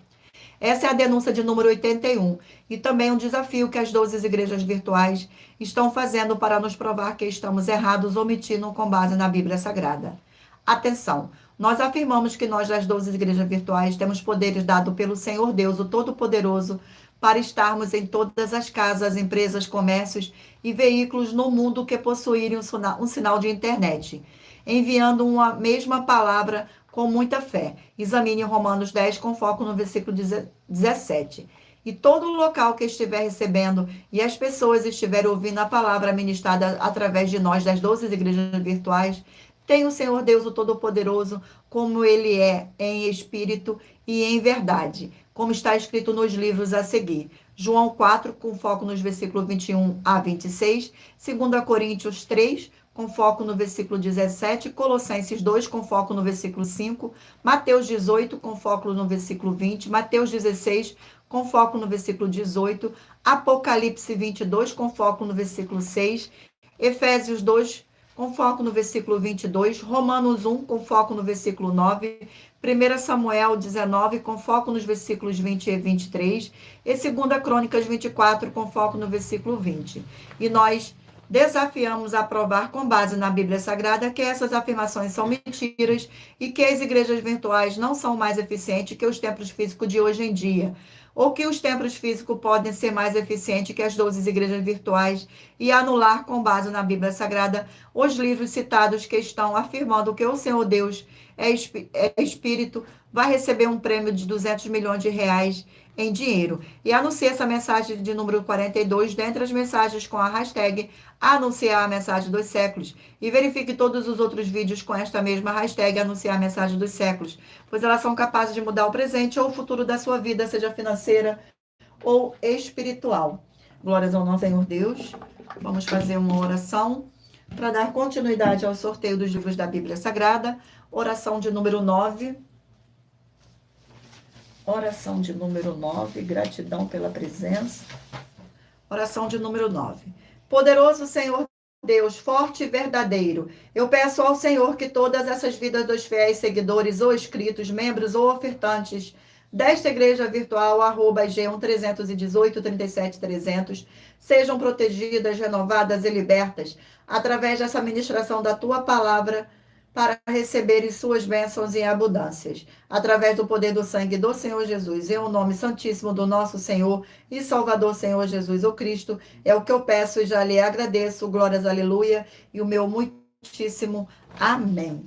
Essa é a denúncia de número 81 e também um desafio que as 12 igrejas virtuais estão fazendo para nos provar que estamos errados, omitindo com base na Bíblia Sagrada. Atenção, nós afirmamos que nós das 12 igrejas virtuais temos poderes dados pelo Senhor Deus, o Todo-Poderoso, para estarmos em todas as casas, empresas, comércios e veículos no mundo que possuírem um sinal de internet, enviando uma mesma palavra com muita fé. Examine Romanos 10 com foco no versículo 17. E todo local que estiver recebendo e as pessoas estiverem ouvindo a palavra ministrada através de nós, das 12 igrejas virtuais, tem o Senhor Deus, o Todo-Poderoso, como Ele é em espírito e em verdade, como está escrito nos livros a seguir. João 4, com foco nos versículos 21 a 26, 2 Coríntios 3, com foco no versículo 17, Colossenses 2, com foco no versículo 5, Mateus 18, com foco no versículo 20, Mateus 16, com foco no versículo 18, Apocalipse 22, com foco no versículo 6, Efésios 2, com foco no versículo 22, Romanos 1, com foco no versículo 9, 1 Samuel 19, com foco nos versículos 20 e 23, e 2 Crônicas 24, com foco no versículo 20. E nós desafiamos a provar com base na Bíblia Sagrada que essas afirmações são mentiras e que as igrejas virtuais não são mais eficientes que os templos físicos de hoje em dia, ou que os templos físicos podem ser mais eficientes que as 12 igrejas virtuais e anular com base na Bíblia Sagrada os livros citados que estão afirmando que o Senhor Deus é espírito, vai receber um prêmio de 200 milhões de reais em dinheiro. E anuncie essa mensagem de número 42 dentre as mensagens com a hashtag anunciar a mensagem dos séculos. E verifique todos os outros vídeos com esta mesma hashtag anunciar a mensagem dos séculos, pois elas são capazes de mudar o presente ou o futuro da sua vida, seja financeira ou espiritual. Glórias ao nosso Senhor Deus. Vamos fazer uma oração para dar continuidade ao sorteio dos livros da Bíblia Sagrada. Oração de número 9. Oração de número 9, gratidão pela presença. Oração de número 9. Poderoso Senhor Deus, forte e verdadeiro, eu peço ao Senhor que todas essas vidas dos fiéis seguidores ou inscritos, membros ou ofertantes desta igreja virtual, @G1-318-37-300, sejam protegidas, renovadas e libertas através dessa ministração da Tua palavra, para receberem suas bênçãos em abundâncias, através do poder do sangue do Senhor Jesus, em o nome santíssimo do nosso Senhor e Salvador Senhor Jesus, o Cristo, é o que eu peço e já lhe agradeço, glórias, aleluia, e o meu muitíssimo amém.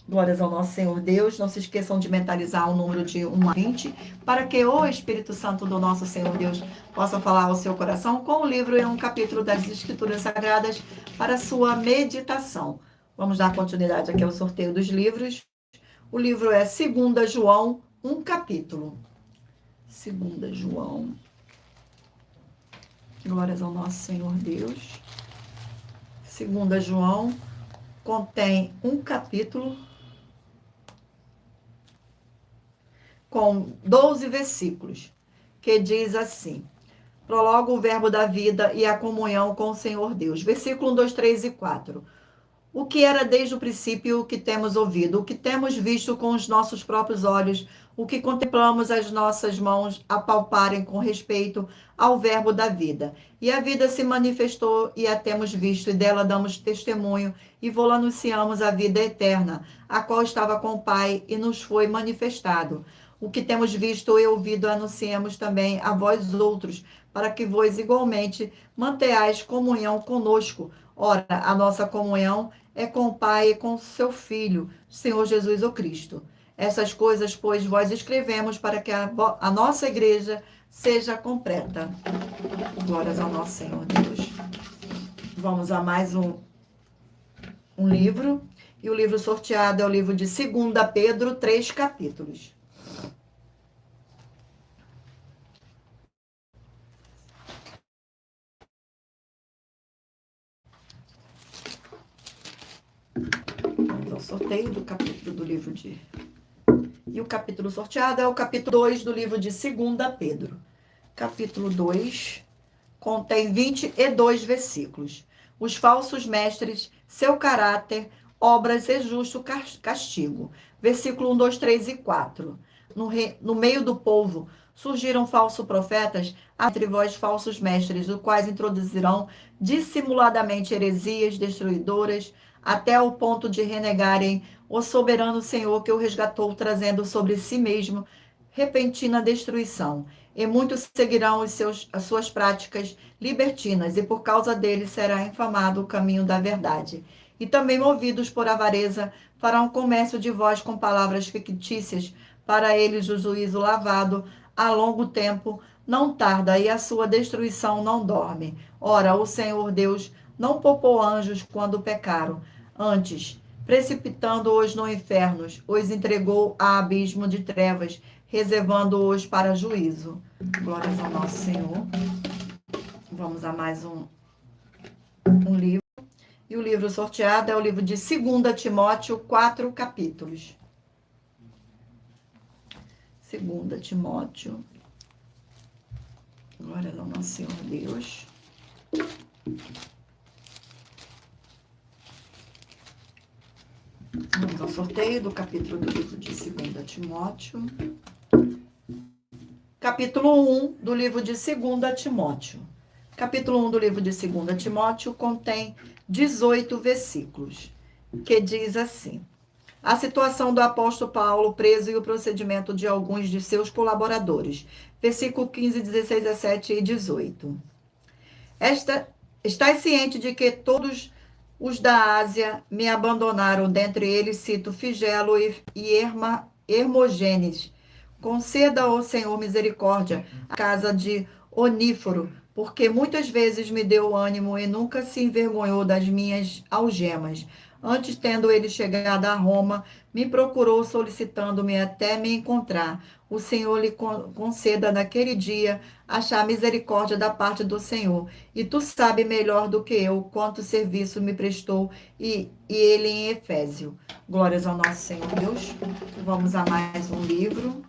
Glórias ao nosso Senhor Deus, não se esqueçam de mentalizar o número de 1 a 20, para que o Espírito Santo do nosso Senhor Deus possa falar ao seu coração com o livro e um capítulo das Escrituras Sagradas para sua meditação. Vamos dar continuidade aqui ao sorteio dos livros. O livro é 2 João, um capítulo. 2 João. Glórias ao nosso Senhor Deus. 2 João contém um capítulo com 12 versículos, que diz assim: prologa o verbo da vida e a comunhão com o Senhor Deus. Versículo 1, 2, 3 e 4. O que era desde o princípio, o que temos ouvido, o que temos visto com os nossos próprios olhos, o que contemplamos as nossas mãos apalparem com respeito ao verbo da vida. E a vida se manifestou e a temos visto, e dela damos testemunho, e vô-la anunciamos a vida eterna, a qual estava com o Pai e nos foi manifestado. O que temos visto e ouvido anunciamos também a vós outros, para que vós igualmente mantenhais comunhão conosco. Ora, a nossa comunhão é com o Pai e com o seu Filho, Senhor Jesus o Cristo. Essas coisas, pois, vós escrevemos para que a nossa igreja seja completa. Glórias ao nosso Senhor Deus. Vamos a mais um livro. E o livro sorteado é o livro de 2 Pedro, 3 capítulos. sorteio do capítulo do livro de... E o capítulo sorteado é o capítulo 2 do livro de 2 Pedro. Capítulo 2 contém 22 versículos. Os falsos mestres, seu caráter, obras e justo castigo. Versículo 1, 2, 3 e 4. No meio do povo surgiram falsos profetas, entre vós falsos mestres, os quais introduzirão dissimuladamente heresias destruidoras, até o ponto de renegarem o soberano Senhor que o resgatou, trazendo sobre si mesmo repentina destruição. E muitos seguirão as suas práticas libertinas, e por causa deles será infamado o caminho da verdade. E também, movidos por avareza, farão comércio de vós com palavras fictícias, para eles o juízo lavado a longo tempo não tarda, e a sua destruição não dorme. Ora, o Senhor Deus não poupou anjos quando pecaram, antes, precipitando-os no inferno, os entregou a abismo de trevas, reservando-os para juízo. Glórias ao nosso Senhor. Vamos a mais um livro. E o livro sorteado é o livro de 2 Timóteo, 4 capítulos. 2 Timóteo. Glórias ao nosso Senhor Deus. Vamos ao sorteio do capítulo do livro de 2 Timóteo. Capítulo 1 do livro de 2 Timóteo. Capítulo 1 do livro de 2 Timóteo contém 18 versículos, que diz assim: a situação do apóstolo Paulo preso e o procedimento de alguns de seus colaboradores. Versículo 15, 16, 17 e 18. Estás ciente de que todos os da Ásia me abandonaram, dentre eles cito Figelo e Hermogênes. Conceda ao Senhor misericórdia à casa de Oníforo, porque muitas vezes me deu ânimo e nunca se envergonhou das minhas algemas. Antes, tendo ele chegado a Roma, me procurou solicitando-me até me encontrar. O Senhor lhe conceda naquele dia achar misericórdia da parte do Senhor. E tu sabes melhor do que eu quanto serviço me prestou e ele em Efésio. Glórias ao nosso Senhor Deus. Vamos a mais um livro.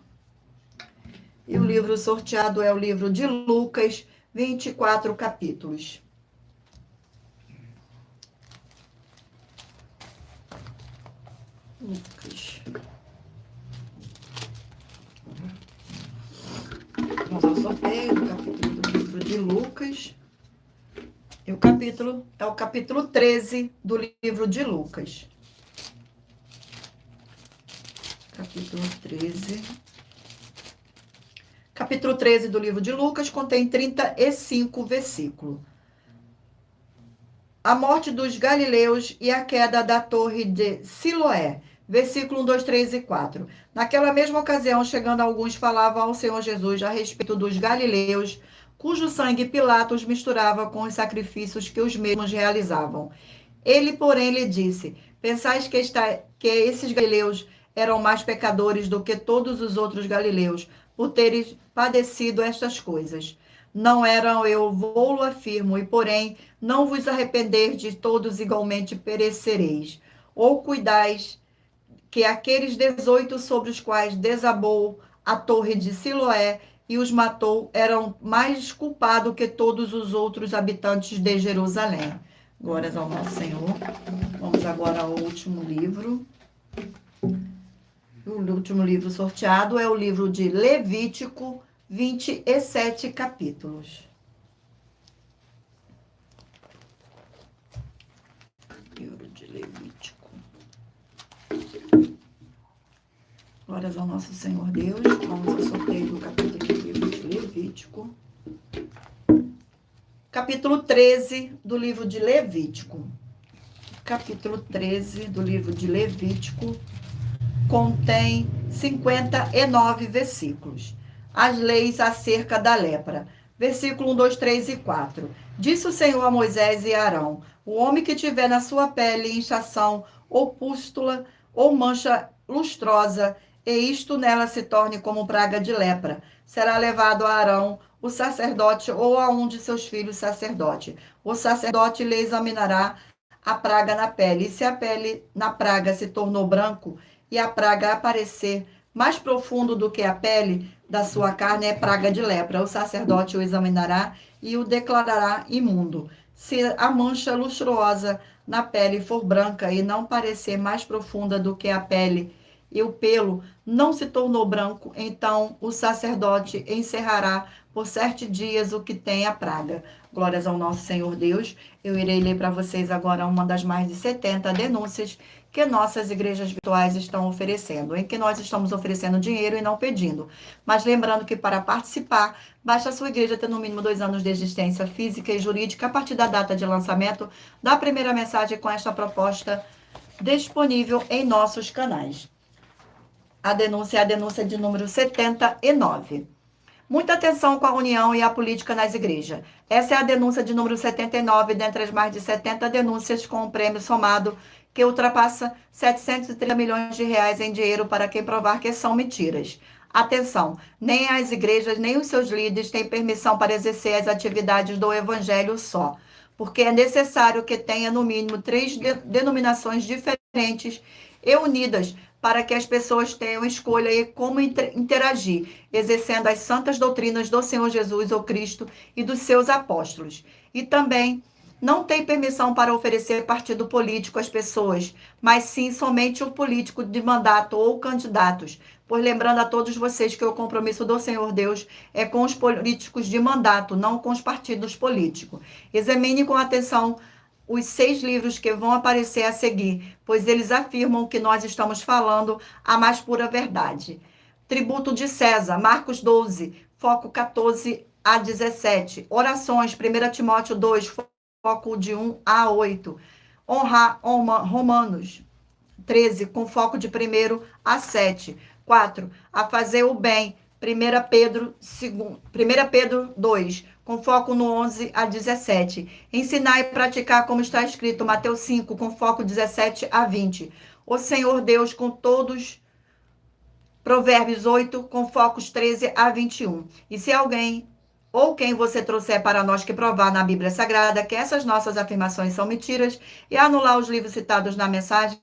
E o livro sorteado é o livro de Lucas, 24 capítulos. Lucas. Vamos ao sorteio do capítulo do livro de Lucas. E o capítulo é o capítulo 13 do livro de Lucas. Capítulo 13. Capítulo 13 do livro de Lucas contém 35 versículos. A morte dos galileus e a queda da torre de Siloé. Versículo 1, 2, 3 e 4. Naquela mesma ocasião, chegando alguns, falavam ao Senhor Jesus a respeito dos galileus, cujo sangue Pilatos misturava com os sacrifícios que os mesmos realizavam. Ele, porém, lhe disse: pensais que esses galileus eram mais pecadores do que todos os outros galileus, por terem padecido estas coisas? Não eram eu, vou-lo afirmo, e porém não vos arrependerdes, todos igualmente perecereis. Ou cuidais que aqueles 18 sobre os quais desabou a torre de Siloé e os matou eram mais culpados que todos os outros habitantes de Jerusalém. Glórias ao nosso Senhor. Vamos agora ao último livro. O último livro sorteado é o livro de Levítico, 27 capítulos. Livro de Levítico. Glórias ao nosso Senhor Deus. Vamos ao sorteio do capítulo do livro de Levítico. Capítulo 13 do livro de Levítico. Capítulo 13 do livro de Levítico contém 59 versículos. As leis acerca da lepra. Versículo 1, 2, 3 e 4. Disse o Senhor a Moisés e a Arão: o homem que tiver na sua pele inchação, ou pústula, ou mancha lustrosa, e isto nela se torne como praga de lepra, será levado a Arão, o sacerdote, ou a um de seus filhos sacerdote. O sacerdote lhe examinará a praga na pele. E se a pele na praga se tornou branco e a praga aparecer mais profundo do que a pele da sua carne, é praga de lepra. O sacerdote o examinará e o declarará imundo. Se a mancha luxuosa na pele for branca e não parecer mais profunda do que a pele e o pelo não se tornou branco, então o sacerdote encerrará por 7 dias o que tem a praga. Glórias ao nosso Senhor Deus. Eu irei ler para vocês agora uma das mais de 70 denúncias que nossas igrejas virtuais estão oferecendo, em que nós estamos oferecendo dinheiro e não pedindo. Mas lembrando que para participar, basta a sua igreja ter no mínimo 2 anos de existência física e jurídica a partir da data de lançamento da primeira mensagem com esta proposta disponível em nossos canais. A denúncia é a denúncia de número 79. Muita atenção com a união e a política nas igrejas. Essa é a denúncia de número 79, dentre as mais de 70 denúncias com um prêmio somado que ultrapassa 730 milhões de reais em dinheiro para quem provar que são mentiras. Atenção, nem as igrejas, nem os seus líderes têm permissão para exercer as atividades do evangelho só, porque é necessário que tenha no mínimo 3 denominações diferentes e unidas para que as pessoas tenham escolha e como interagir, exercendo as santas doutrinas do Senhor Jesus, o Cristo, e dos seus apóstolos. E também não tem permissão para oferecer partido político às pessoas, mas sim somente o político de mandato ou candidatos. Pois lembrando a todos vocês que o compromisso do Senhor Deus é com os políticos de mandato, não com os partidos políticos. Examine com atenção os 6 livros que vão aparecer a seguir, pois eles afirmam que nós estamos falando a mais pura verdade. Tributo de César, Marcos 12, foco 14 a 17. Orações, 1 Timóteo 2, foco de 1 a 8. Honrar Romanos 13, com foco de 1 a 7. 4. A fazer o bem, 1 Pedro 2, com foco no 11 a 17. Ensinar e praticar como está escrito, Mateus 5, com foco 17 a 20. O Senhor Deus com todos, Provérbios 8, com focos 13 a 21. E se alguém ou quem você trouxer para nós que provar na Bíblia Sagrada que essas nossas afirmações são mentiras e anular os livros citados na mensagem,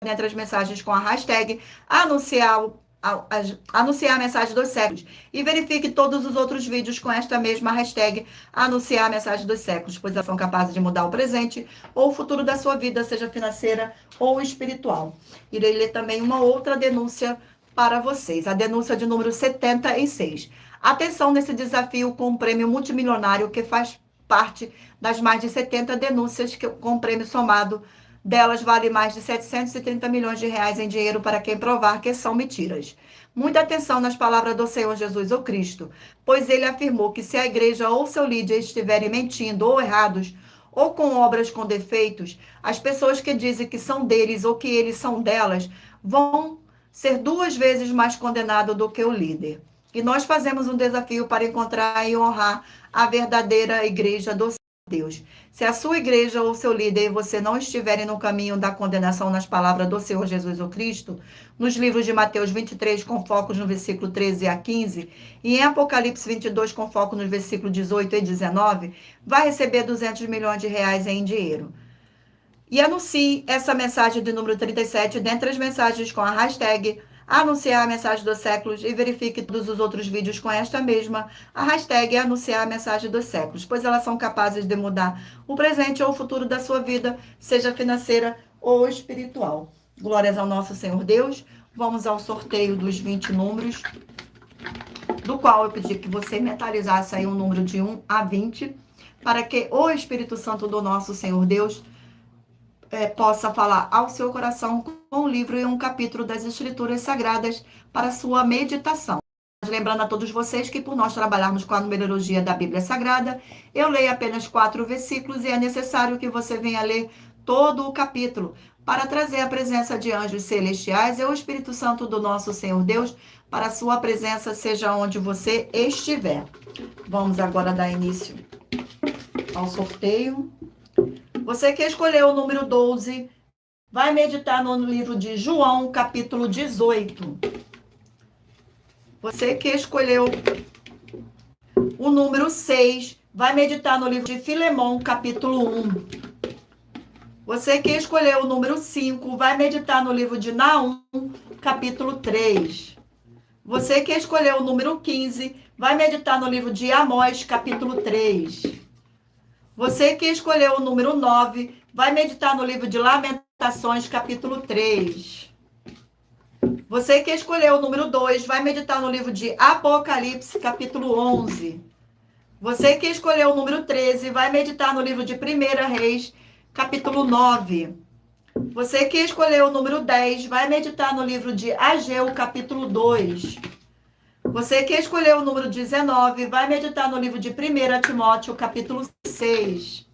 dentre as mensagens com a hashtag, anunciar a mensagem dos séculos. E verifique todos os outros vídeos com esta mesma hashtag, anunciar a mensagem dos séculos, pois elas são capazes de mudar o presente ou o futuro da sua vida, seja financeira ou espiritual. Irei ler também uma outra denúncia para vocês, a denúncia de número 76. Atenção nesse desafio com um prêmio multimilionário que faz parte das mais de 70 denúncias com prêmio somado. Delas vale mais de 730 milhões de reais em dinheiro para quem provar que são mentiras. Muita atenção nas palavras do Senhor Jesus, o Cristo, pois ele afirmou que se a igreja ou seu líder estiverem mentindo ou errados, ou com obras com defeitos, as pessoas que dizem que são deles ou que eles são delas, vão ser 2 vezes mais condenados do que o líder. E nós fazemos um desafio para encontrar e honrar a verdadeira igreja do Deus. Se a sua igreja ou seu líder e você não estiverem no caminho da condenação nas palavras do Senhor Jesus o Cristo, nos livros de Mateus 23, com focos no versículo 13 a 15, e em Apocalipse 22, com foco nos versículos 18 e 19, vai receber 200 milhões de reais em dinheiro. E anuncie essa mensagem de número 37 dentre as mensagens com a hashtag anunciar a mensagem dos séculos e verifique todos os outros vídeos com esta mesma, a hashtag anunciar a mensagem dos séculos, pois elas são capazes de mudar o presente ou o futuro da sua vida, seja financeira ou espiritual. Glórias ao nosso Senhor Deus. Vamos ao sorteio dos 20 números, do qual eu pedi que você mentalizasse aí um número de 1 a 20, para que o Espírito Santo do nosso Senhor Deus possa falar ao seu coração com um livro e um capítulo das Escrituras Sagradas para sua meditação. Lembrando a todos vocês que por nós trabalharmos com a numerologia da Bíblia Sagrada, eu leio apenas 4 versículos e é necessário que você venha ler todo o capítulo para trazer a presença de anjos celestiais e o Espírito Santo do nosso Senhor Deus para a sua presença, seja onde você estiver. Vamos agora dar início ao sorteio. Você que escolheu o número 12, vai meditar no livro de João, capítulo 18. Você que escolheu o número 6, vai meditar no livro de Filemão, capítulo 1. Você que escolheu o número 5, vai meditar no livro de Naum, capítulo 3. Você que escolheu o número 15, vai meditar no livro de Amós, capítulo 3. Você que escolheu o número 9, vai meditar no livro de Lamentações, capítulo 3. Você que escolheu o número 2, vai meditar no livro de Apocalipse, capítulo 11. Você que escolheu o número 13, vai meditar no livro de 1 Reis, capítulo 9. Você que escolheu o número 10, vai meditar no livro de Ageu, capítulo 2. Você que escolheu o número 19, vai meditar no livro de 1 Timóteo, capítulo 6.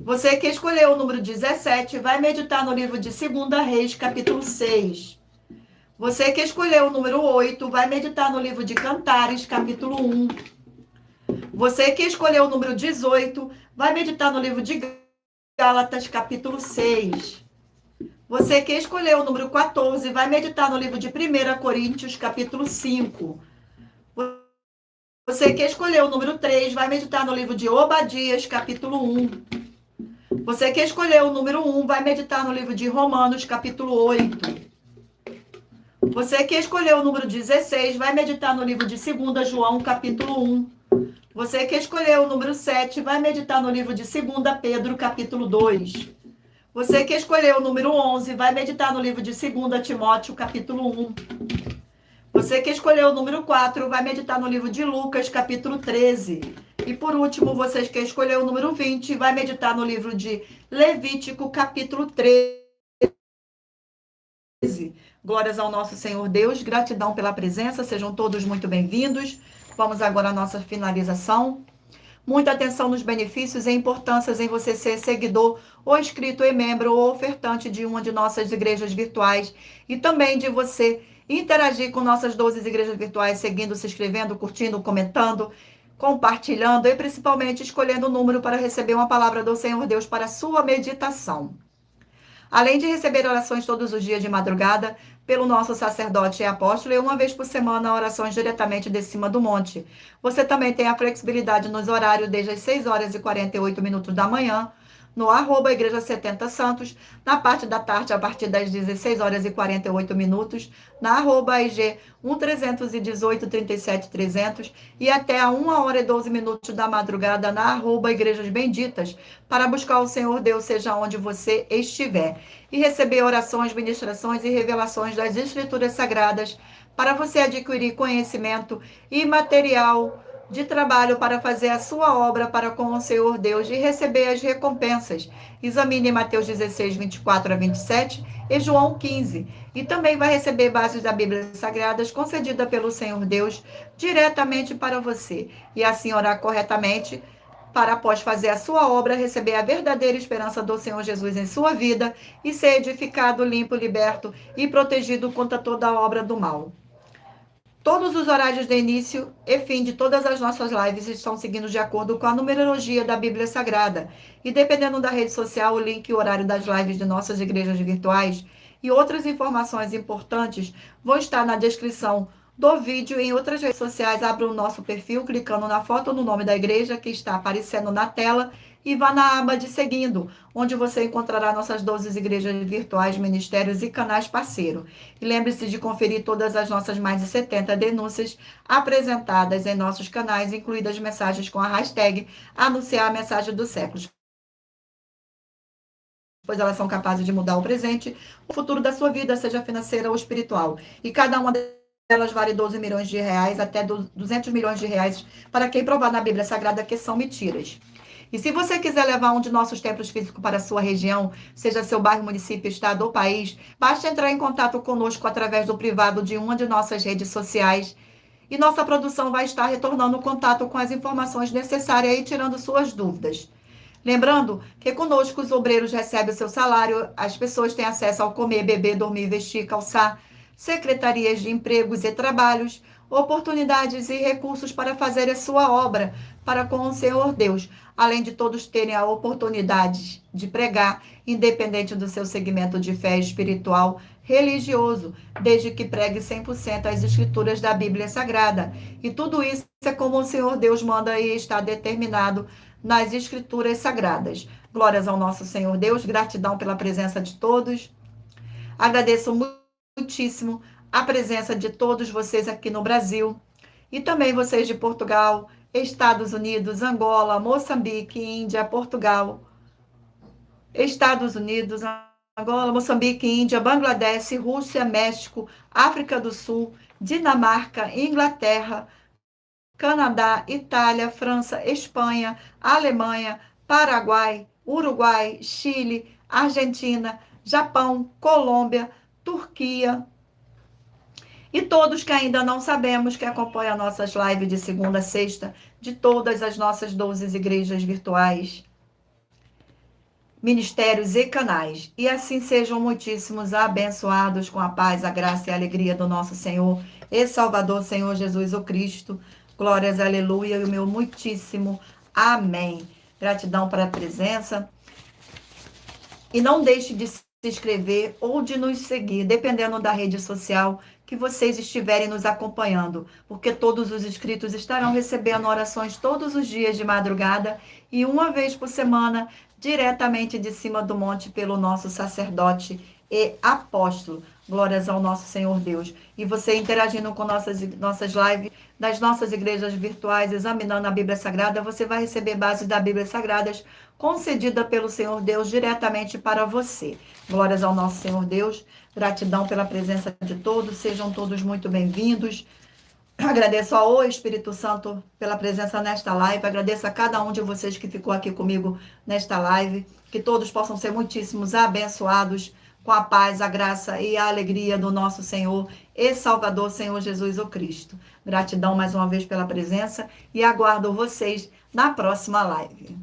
Você que escolheu o número 17, vai meditar no livro de 2 Reis, capítulo 6. Você que escolheu o número 8, vai meditar no livro de Cantares, capítulo 1. Você que escolheu o número 18, vai meditar no livro de Gálatas, capítulo 6. Você que escolheu o número 14, vai meditar no livro de 1 Coríntios, capítulo 5. Você que escolheu o número 3, vai meditar no livro de Obadias, capítulo 1. Você que escolheu o número 1, vai meditar no livro de Romanos, capítulo 8. Você que escolheu o número 16, vai meditar no livro de 2 João, capítulo 1. Você que escolheu o número 7, vai meditar no livro de 2 Pedro, capítulo 2. Você que escolheu o número 11, vai meditar no livro de 2 Timóteo, capítulo 1. Você que escolheu o número 4, vai meditar no livro de Lucas, capítulo 13. E por último, você que escolheu o número 20, vai meditar no livro de Levítico, capítulo 13. Glórias ao nosso Senhor Deus, gratidão pela presença, sejam todos muito bem-vindos. Vamos agora à nossa finalização. Muita atenção nos benefícios e importâncias em você ser seguidor ou inscrito e membro ou ofertante de uma de nossas igrejas virtuais e também de você interagir com nossas 12 igrejas virtuais, seguindo, se inscrevendo, curtindo, comentando, compartilhando e principalmente escolhendo o número para receber uma palavra do Senhor Deus para a sua meditação. Além de receber orações todos os dias de madrugada, pelo nosso sacerdote e apóstolo, e uma vez por semana, orações diretamente de cima do monte. Você também tem a flexibilidade nos horários desde as 6 horas e 48 minutos da manhã, no @Igreja 70 Santos, na parte da tarde, a partir das 16 horas e 48 minutos, na @IG 1318 37 300 e até a 1 hora e 12 minutos da madrugada na @Igrejas Benditas, para buscar o Senhor Deus, seja onde você estiver, e receber orações, ministrações e revelações das Escrituras Sagradas, para você adquirir conhecimento e material de trabalho para fazer a sua obra para com o Senhor Deus e receber as recompensas. Examine Mateus 16, 24 a 27 e João 15. E também vai receber bases da Bíblia Sagradas concedida pelo Senhor Deus diretamente para você. E assim orar corretamente para, após fazer a sua obra, receber a verdadeira esperança do Senhor Jesus em sua vida e ser edificado, limpo, liberto e protegido contra toda a obra do mal. Todos os horários de início e fim de todas as nossas lives estão seguindo de acordo com a numerologia da Bíblia Sagrada. E dependendo da rede social, o link e o horário das lives de nossas igrejas virtuais e outras informações importantes vão estar na descrição do vídeo. Em outras redes sociais, abra o nosso perfil clicando na foto ou no nome da igreja que está aparecendo na tela e vá na aba de seguindo, onde você encontrará nossas 12 igrejas virtuais, ministérios e canais parceiro. E lembre-se de conferir todas as nossas mais de 70 denúncias apresentadas em nossos canais, incluídas mensagens com a hashtag Anunciar a Mensagem do Século, pois elas são capazes de mudar o presente, o futuro da sua vida, seja financeira ou espiritual. E cada uma delas vale 12 milhões de reais, até 200 milhões de reais, para quem provar na Bíblia Sagrada que são mentiras. E se você quiser levar um de nossos templos físicos para a sua região, seja seu bairro, município, estado ou país, basta entrar em contato conosco através do privado de uma de nossas redes sociais e nossa produção vai estar retornando o contato com as informações necessárias e tirando suas dúvidas. Lembrando que conosco os obreiros recebem o seu salário, as pessoas têm acesso ao comer, beber, dormir, vestir, calçar, secretarias de empregos e trabalhos, oportunidades e recursos para fazer a sua obra para com o Senhor Deus, além de todos terem a oportunidade de pregar, independente do seu segmento de fé espiritual, religioso, desde que pregue 100% as escrituras da Bíblia Sagrada. E tudo isso é como o Senhor Deus manda e está determinado nas Escrituras Sagradas. Glórias ao nosso Senhor Deus, gratidão pela presença de todos. Agradeço muitíssimo a presença de todos vocês aqui no Brasil e também vocês de Portugal, Estados Unidos, Angola, Moçambique, Índia, Portugal, Estados Unidos, Angola, Moçambique, Índia, Bangladesh, Rússia, México, África do Sul, Dinamarca, Inglaterra, Canadá, Itália, França, Espanha, Alemanha, Paraguai, Uruguai, Chile, Argentina, Japão, Colômbia, Turquia e todos que ainda não sabemos que acompanham nossas lives de segunda a sexta, de todas as nossas 12 igrejas virtuais, ministérios e canais. E assim sejam muitíssimos abençoados com a paz, a graça e a alegria do nosso Senhor e Salvador, Senhor Jesus o Cristo. Glórias, aleluia, e o meu muitíssimo amém. Gratidão para a presença. E não deixe de se inscrever ou de nos seguir, dependendo da rede social que vocês estiverem nos acompanhando, porque todos os inscritos estarão recebendo orações todos os dias de madrugada e uma vez por semana, diretamente de cima do monte pelo nosso sacerdote e apóstolo. Glórias ao nosso Senhor Deus. E você interagindo com nossas lives das nossas igrejas virtuais, examinando a Bíblia Sagrada, você vai receber bases da Bíblia Sagradas concedida pelo Senhor Deus diretamente para você. Glórias ao nosso Senhor Deus. Gratidão pela presença de todos. Sejam todos muito bem-vindos. Agradeço ao Espírito Santo pela presença nesta live. Agradeço a cada um de vocês que ficou aqui comigo nesta live. Que todos possam ser muitíssimos abençoados com a paz, a graça e a alegria do nosso Senhor e Salvador, Senhor Jesus o Cristo. Gratidão mais uma vez pela presença e aguardo vocês na próxima live.